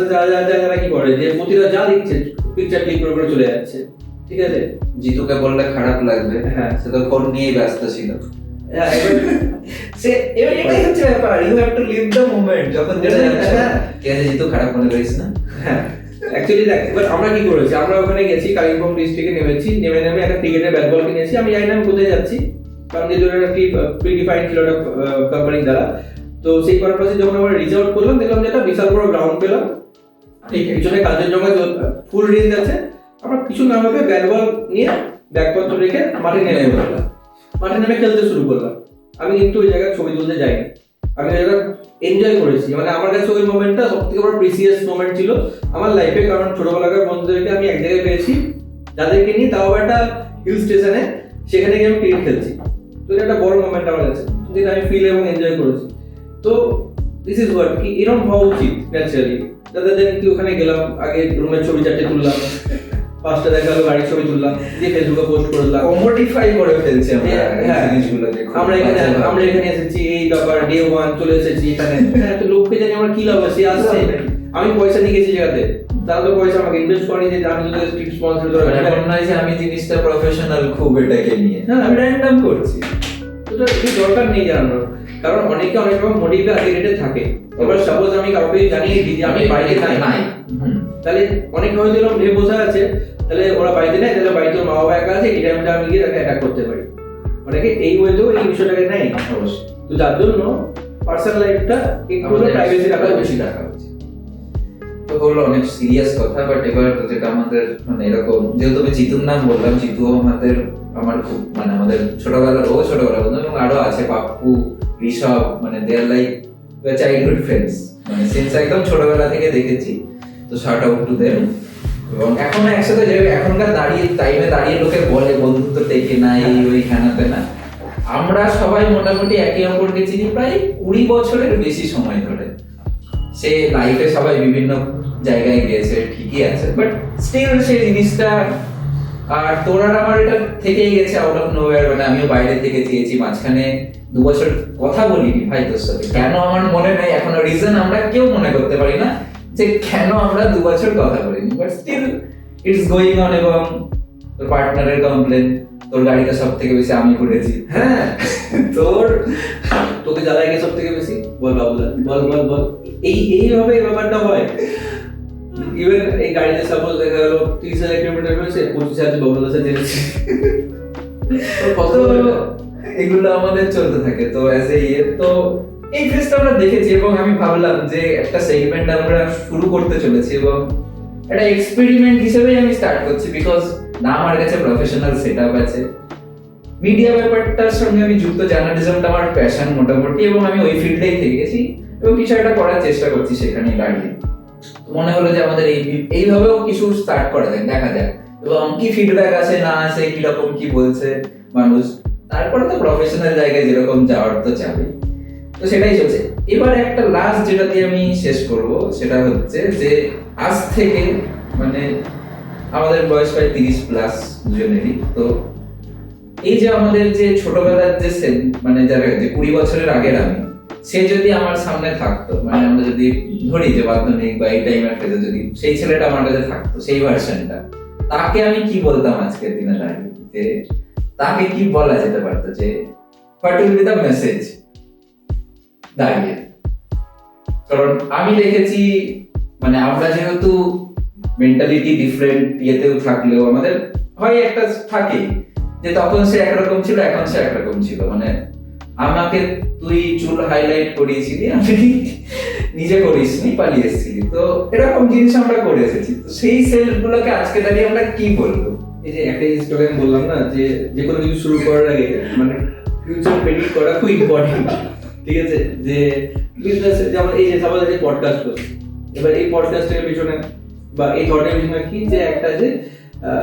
যারা কি করে যে প্রতিটা যা দিচ্ছে পিকচার ক্লিক করে চলে যাচ্ছে। ঠিক আছে, জিতুকে বললে খারাপ লাগবে, সে তো ফোন নিয়েই ব্যস্ত ছিল। এটাই হচ্ছে ব্যাপার, you have to live the moment. যখন যেটা জিতু খারাপ মনে করিস না। অ্যাকচুয়ালি দেখ, এবার আমরা কি করেছি, আমরা ওখানে গেছি কালিম্পং ডিস্ট্রিক্টে নেমেছি, নেমে একটা ক্রিকেটের ব্যাট বল কিনেছি। আমি জানি না আমি কোথায় যাচ্ছি, কারণ যেহেতু একটি প্রিডিফাইন্ড ছিল একটা কোম্পানি দ্বারা। তো সেই পারপাসে যখন আমরা রিচ আউট করলাম দেখলাম যে একটা বিশাল বড় গ্রাউন্ড পেলাম, ঠিক পিছনে কাঞ্চনজঙ্ঘা ফুল রেঞ্জ আছে। আমরা কিছু না ভেবে ব্যাট বল নিয়ে ব্যাগপত্র রেখে মাঠে নেমে পড়লাম, মাঠে নেমে খেলতে শুরু করলাম। আমি কিন্তু ওই জায়গায় ছবি তুলতে যাইনি, আমি ওই জায়গা এনজয় করেছি। মানে আমার কাছে ওই মোমেন্টটা সব থেকে বড় প্রিসিয়াস মোমেন্ট ছিল আমার লাইফে, কারণ ছোটবেলাকার বন্ধুদেরকে আমি এক জায়গায় পেয়েছি, যাদেরকে নিয়ে তাও একটা হিল স্টেশনে, সেখানে গিয়ে আমি ক্রিকেট খেলছি। তো এটা একটা বড় মোমেন্ট আমার কাছে, যেটা আমি ফিল এবং এনজয় করেছি। তো দিস ইজ হোয়াট, কি এরকম হওয়া উচিত ন্যাচারালি। দাদা কি ওখানে গেলাম, আগে রুমের ছবি 4টে তুললাম, 5টা দেখা হলো গাড়ির ছবি তুললাম, দিয়ে ফেসবুকে পোস্ট করে দিলাম, কমোডিফাই করে ফেলছি আমরা জিনিসগুলো। আমরা এখানে এসেছি, এই ব্যাপার ডে 1 চলে এসেছি এখানে। তো লোককে জানি আমরা কি লাভ আছে, আসছে আমি পয়সা নিয়ে গেছি জায়গাতে, তারা তো পয়সা আমাকে ইনভেস্ট করেনি যে আমি যদি স্ট্রিট স্পন্সর ধরে এমন নয় যে আমি জিনিসটা প্রফেশনাল খুব এটাকে নিয়ে, আমি র্যান্ডম করছি। এটা দরকার নেই জানানোর, কারণ অনেকে অনেক রকম মোটিভে রিলেটেড থাকে। এবার সাপোজ আমি কাউকে জানিয়ে দিই যে আমি বাড়িতে নাই, তাহলে অনেকে হয়তো এরকম ভেবে বসে আছে, তাহলে ওরা বাড়িতে নেয়, তাহলে বাড়িতে মা বাবা একা আছে, এই টাইমটা আমি গিয়ে তাকে অ্যাটাক করতে পারি। অনেকে এই ওয়েতেও এই বিষয়টাকে নেয় অবশ্যই। তো যার জন্য পার্সোনাল লাইফটা একটু প্রাইভেসি রাখা বেশি রাখা উচিত। তো হলো অনেক সিরিয়াস কথা, বাট এবার যেটা আমাদের মানে এরকম, যেহেতু আমি জিতুর নাম বললাম, জিতু আমার খুব মানে আমাদের ছোটবেলার বন্ধু, এবং আরো আছে পাপ্পু, ঋষভ, মানে দে আর লাইক চাইল্ডহুড ফ্রেন্ডস, মানে সিন্স একদম ছোটবেলা থেকে দেখেছি। তো শাউট আউট টু দেম। এবং এখন একসাথে যে এখনকার দাঁড়িয়ে লোকে বলে বন্ধুত্ব টেকে না, এই ওই খানাতে না, আমরা সবাই মোটামুটি একে অপরকে চিনি প্রায় 20 বছরের বেশি সময় ধরে। সে লাইফে সবাই বিভিন্ন জায়গায় গিয়েছে, ঠিকই আছে, বাট স্টিল সেই জিনিসটা, আর তোর আর আমার এটা থেকেই গেছে আউট অফ নোওয়্যার। মানে আমিও বাইরে থেকে চেয়েছি, মাঝখানে 2 বছর কথা বলিনি ভাই তোর সাথে, কেন আমার মনে নেই এখনো, রিজন আমরা কেউ মনে করতে পারি না যে কেন আমরা 2 বছর কথা বলিনি, but still it's going on. এবং তোর পার্টনারের কমপ্লেন, তোর গাড়িতে সব থেকে বেশি আমি ঘুরেছি। তোকে জ্বালায় গিয়ে সব থেকে বেশি বল বাবুদা, বল এইভাবে এই ব্যাপারটা হয়। ইভেন এই গাড়িতে সাপোজ দেখা গেল 30,000 কিলোমিটার হয়েছে, 25,000 বাবুদার সাথে জেনেছি। এগুলো আমাদের চলতে থাকে। তো অ্যাজ এ তো এই ফেজটা আমরা দেখেছি, এবং আমি ভাবলাম যে একটা সেগমেন্ট আমরা শুরু করতে চলেছি, এবং একটা এক্সপেরিমেন্ট হিসেবেই আমি স্টার্ট করছি, বিকজ না আমার কাছে প্রফেশনাল সেটআপ আছে, মিডিয়া ব্যাপারটার সঙ্গে আমি যুক্ত, জার্নালিজমটা আমার প্যাশন মোটামুটি, এবং আমি ওই ফিল্ডেই থেকে গেছি এবং কিছু একটা করার চেষ্টা করছি সেখানে দাঁড়িয়ে। মনে হলো যে আমাদের এইভাবেও কিছু স্টার্ট করা যায়, দেখা যাক এবং কি ফিডব্যাক আছে না আছে, কিরকম কি বলছে মানুষ, তারপরে তো প্রফেশনাল জায়গায় যেরকম যাওয়ার তো যাবে, তো সেটাই চলছে। এবার একটা লাস্ট যেটা দিয়ে আমি শেষ করব সেটা হচ্ছে যে আজ থেকে মানে আমাদের বয়স প্রায় 30+ দুজনেরই। তো এই যে আমাদের যে ছোটবেলার যে মানে যারা যে 20 বছরের আগের আমি, সে যদি আমার সামনে থাকতো, মানে আমরা যদি ধরি যে মাধ্যমিক বা এই টাইমের ফেজে যদি সেই ছেলেটা আমার কাছে থাকতো, সেই ভার্সনটা, তাকে আমি কি বলতাম আজকের দিনে দাঁড়িয়ে, যে তাকে কি বলা যেতে পারতো, যে what will be the message দাঁড়িয়ে। কারণ আমি দেখেছি মানে আমরা যেহেতু মেন্টালিটি ডিফারেন্ট ইয়েতেও থাকলেও আমাদের হয় একটা থাকে যে তখন সে একরকম ছিল, এখন সে একরকম ছিল। মানে আমাকে তুই চুল হাইলাইট করিয়েছিলি, আমি নিজে করিসনি, পালিয়ে এসেছিলি, তো এরকম জিনিস আমরা করে এসেছি। তো সেই সেলফ গুলোকে আজকে দাঁড়িয়ে আমরা কি বলবো? এই যে একটা জিনিস তোকে আমি বললাম না, যে যে কোনো কিছু শুরু করার আগে মানে ফিউচার প্রেডিক্ট করা খুব ইম্পর্টেন্ট। ঠিক আছে, যে বিজনেস যেমন এই যে সবাই যে পডকাস্ট করছে, এবার এই পডকাস্টের পিছনে বা এই ধরনের পিছনে কি, যে একটা যে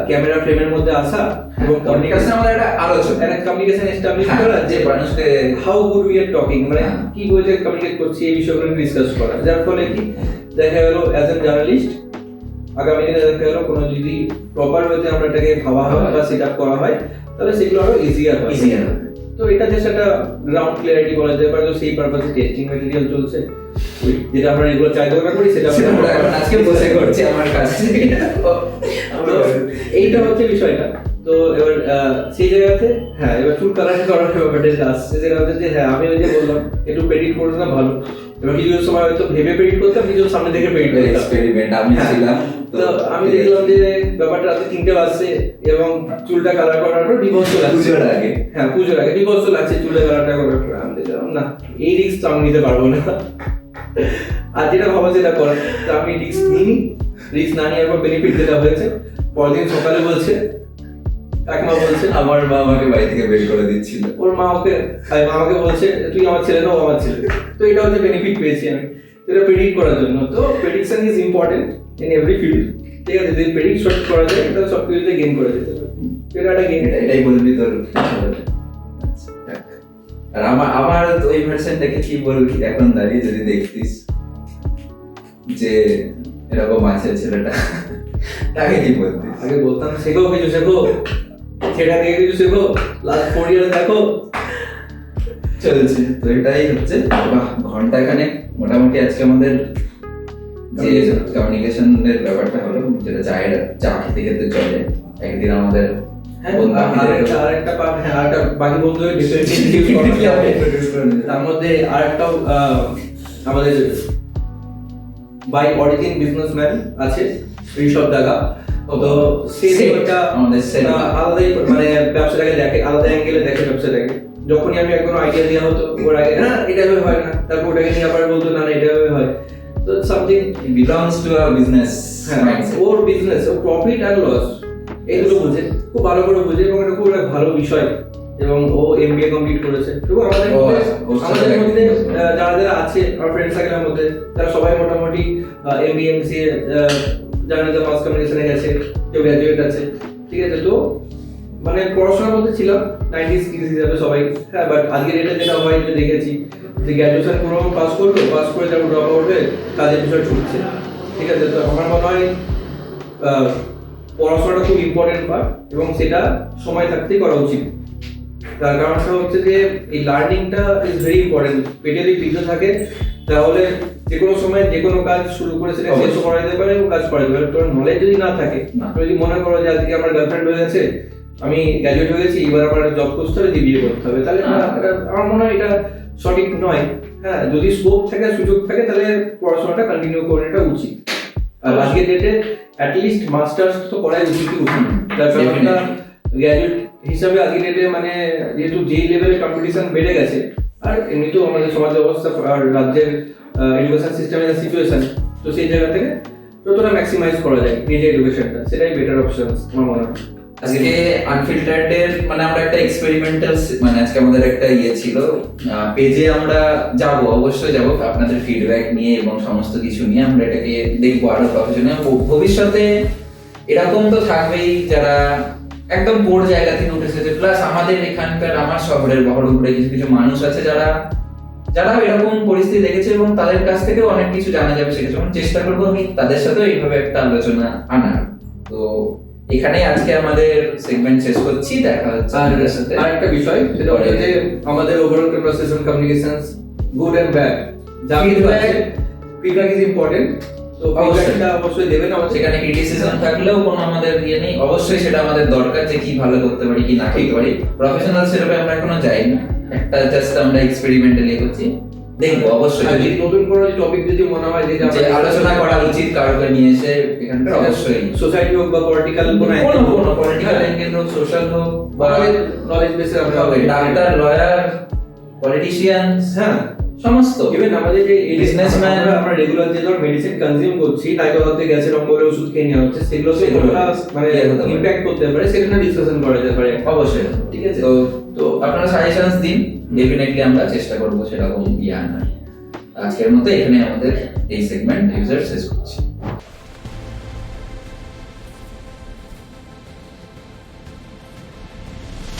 ক্যামেরা ফ্রেমের মধ্যে আসা এবং কমিউনিকেশন আমাদের একটা আলোচনা, একটা কমিউনিকেশন এস্টাবলিশ করা, যে মানুষকে how good we are talking, মানে কি বলতে কমিউনিকেট করছি এই বিষয়গুলো ডিসকাস করা। যার ফলে কি দেখা গেল অ্যাজ এ জার্নালিস্ট আগামী দিনে দেখা গেল কোনো যদি প্রপার ওয়েতে আমরা এটাকে ভাবা হয় বা সেট আপ করা হয়, তাহলে সেগুলো আরো ইজিয়ার হবে। তো এটা জাস্ট একটা গ্রাউন্ড ক্লিয়ারিটি বলা যেতে পারে। তো সেই পারপাসে টেস্টিং ম্যাটেরিয়াল চলছে, যেটা আমরা রেগুলার চাই দরকার করি সেটা আমরা এখন আজকে বসে করছি আমার কাছে। তো এইটা হচ্ছে বিষয়টা। তো এবার সেই জায়গাতে হ্যাঁ, এবার চুল কালার করার ব্যাপারটা আসছে, যেটা হচ্ছে যে হ্যাঁ আমি ওই যে বললাম একটু প্রেডিক্ট করতে না ভালো। এবার কিছু সময় হয়তো ভেবে প্রেডিক্ট করতাম, কিছু সামনে থেকে প্রেডিক্ট করতাম, এক্সপেরিমেন্ট আমি ছিলাম। তো আমি দেখলাম যে ব্যাপারটা রাতে 3টে বাজছে এবং চুলটা কালার করার পর বিভৎস লাগছে। পুজোর আগে, হ্যাঁ পুজোর আগে বিভৎস লাগছে চুলটা কালারটা করার পর। আমি দেখলাম না, এই রিস্ক তো আমি নিতে পারবো না, আর যেটা ভাবা সেটা কর। তো আমি রিস্ক নিইনি, রিস্ক না নিয়ে পর বেনিফিট যেটা হয়েছে, পরদিন সকালে বলছে কাকিমা বলছে, আমার মা আমাকে বাড়ি থেকে বের করে দিচ্ছিল। ওর মা আমাকে বলছে তুই আমার ছেলে না, ও আমার ছেলে। তো এটা হচ্ছে বেনিফিট পেয়েছি আমি এটা প্রেডিক্ট করার জন্য। তো prediction is important in every field. ঠিক আছে, যদি প্রেডিক্ট শর্ট করা যায় তাহলে সব কিছুতে গেইন করে যেতে পারে। এটা একটা গেইন, এটাই বলবি তোর। আর আমার ওই ভার্সনটাকে কি বলবি এখন দাঁড়িয়ে, যদি দেখতিস যে এরকম আছে ছেলেটা, তাকে কি বলতিস? আগে বলতাম শেখো, কিছু শেখো, সেটা থেকে কিছু শেখো, লাস্ট 4 ইয়ার দেখো চলছে। তো এটাই হচ্ছে ঘন্টাখানে মোটামুটি আজকে আমাদের যে কমিউনিকেশনের ব্যাপারটা হলো, যেটা চায়ের চা খেতে খেতে চলে। একদিন আমাদের আরেকটা পার্ট, হ্যাঁ আরেকটা বাকি বন্ধুদের তার মধ্যে আরেকটাও আমাদের বাই অরিজিন বিজনেসম্যান আছে ঋষভ দাগা। তো সেটা আমাদের আলাদাই মানে ব্যবসাটাকে দেখে, আলাদা অ্যাঙ্গেলে দেখে ব্যবসাটাকে। যখনই আমি কোনো আইডিয়া দেওয়া হতো ওর আগে না এটা ভাবে হয় না, তারপর ওটাকে নিয়ে আবার বলতো না না এটা ভাবে হয়। তো something belongs to a business, ওর বিজনেস, ওর প্রফিট আর লস এগুলো বুঝে খুব ভালো করে বুঝে, এবং এটা খুব একটা ভালো বিষয়। এবং ও MBA কমপ্লিট করেছে। এবং আমাদের মধ্যে যারা যারা আছে আমার ফ্রেন্ড সার্কেলের মধ্যে, তারা সবাই মোটামুটি MBA MCA জার্নালিজম মাস কমিউনিকেশনে গেছে, কেউ গ্র্যাজুয়েট আছে। ঠিক আছে, তো মানে পড়াশোনার মধ্যে ছিলাম 90s কিডস হিসাবে সবাই। হ্যাঁ, বাট আজকের ডেটে যেটা হয় যে দেখেছি যে গ্র্যাজুয়েশন কোনো পাস করলো, পাস করে তারপর ড্রপ আউট হয়ে কাজের বিষয় ছুটছে। ঠিক আছে, তো আমার মনে হয় পড়াশোনাটা খুব ইম্পর্টেন্ট পার্ট, এবং সেটা সময় থাকতেই করা উচিত। তার কারণটা হচ্ছে যে এই লার্নিংটা ইজ ভেরি ইম্পর্টেন্ট। পেটে যদি পিছু থাকে তাহলে যে কোনো সময় যে কোনো কাজ শুরু করে সেটা শেষ করা যেতে পারে এবং কাজ করা যেতে পারে। তোর নলেজ যদি না থাকে, যদি মনে করো যে আজকে আমার গার্লফ্রেন্ড হয়ে গেছে, আমি গ্র্যাজুয়েট হয়ে গেছি, এবার আমার জব করতে হবে, বিয়ে করতে হবে, তাহলে আমার মনে হয় এটা সঠিক নয়। হ্যাঁ, যদি স্কোপ থাকে, সুযোগ থাকে, তাহলে পড়াশোনাটা কন্টিনিউ করে এটা উচিত। আর আজকের ডেটে অ্যাটলিস্ট মাস্টার্স তো করাই উচিত। তার কারণটা গ্র্যাজুয়েট হিসাবে আজকের ডেটে মানে যেহেতু যেই লেভেলে কম্পিটিশন বেড়ে গেছে, আর এমনিতেও আমাদের সমাজ ব্যবস্থা আর রাজ্যের এডুকেশন সিস্টেমের সিচুয়েশন, তো সেই জায়গা থেকে যতটা ম্যাক্সিমাইজ করা যায় নিজের এডুকেশনটা, সেটাই বেটার অপশন আমার মনে হয়। আজকে আনফিল্টার্ড এর মানে আমরা একটা এক্সপেরিমেন্টাল, মানে আজকে আমাদের একটা ইয়ে ছিল, পেজে আমরা যাব, অবশ্যই যাব আপনাদের ফিডব্যাক নিয়ে এবং সমস্ত কিছু নিয়ে আমরা এটাকে দেখবো আরো প্রফেশনাল। ভবিষ্যতে এরকম তো থাকবেই যারা একদম পোর জায়গা থেকে উঠে এসেছে, প্লাস আমাদের এখানকার আমার শহরের বহরমপুরে কিছু কিছু মানুষ আছে যারা যারা এরকম পরিস্থিতি দেখেছে এবং তাদের কাছ থেকেও অনেক কিছু জানা যাবে, সেক্ষেত্রে আমি চেষ্টা করবো আমি তাদের সাথেও এইভাবে একটা আলোচনা আনার। তো এখানেই আজকে আমাদের সেগমেন্ট শেষ করছি, দেখা হচ্ছে আপনাদের সাথে। আর একটা বিষয় সেটা হচ্ছে যে আমাদের overall conversation communications good and bad যা কিছু আছে ফিডব্যাক ইজ ইম্পর্টেন্ট। তো ফিডব্যাকটা অবশ্যই দেবেন আমাদের। সেখানে ক্রিটিসিজম থাকলেও কোনো আমাদের ইয়ে নেই, অবশ্যই সেটা আমাদের দরকার যে কি ভালো করতে পারি কি না করতে পারি। প্রফেশনাল সেরূপে আমরা এখনো যাইনি, একটা জাস্ট আমরা এক্সপেরিমেন্টালি করছি, দেখবো অবশ্যই আর যদি যদি নতুন কোনো টপিক যদি মনে হয় যে যে আলোচনা করা উচিত কারোকে নিয়ে এসে এখানকার, অবশ্যই সোসাইটি হোক বা পলিটিক্যাল কোনো কোনো পলিটিক্যাল অ্যাঙ্গেল হোক, সোশ্যাল হোক বা নলেজ বেসে আমরা ডাক্তার, লয়ার, পলিটিশিয়ান, হ্যাঁ সমস্ত ইভেন আমাদের যে Businessman, আমরা রেগুলার যে ধর মেডিসিন কনজিউম করছি, তাই হতে গ্যাসের অম্বলের ওষুধ খেয়ে নেওয়া হচ্ছে, সেগুলো সেগুলো মানে ইয়ে হতে পারে। ইমপ্যাক্ট করতে পারে, সেখানে ডিসকাশন করা যেতে পারে। অবশ্যই। ঠিক আছে। তো তো আপনারা সাজেশনস দিন, ডেফিনেটলি আমরা চেষ্টা করবো সেরকম ইয়ে আনার। আজকের মতো এখানে আমাদের এই সেগমেন্ট ইউজার শেষ করছি।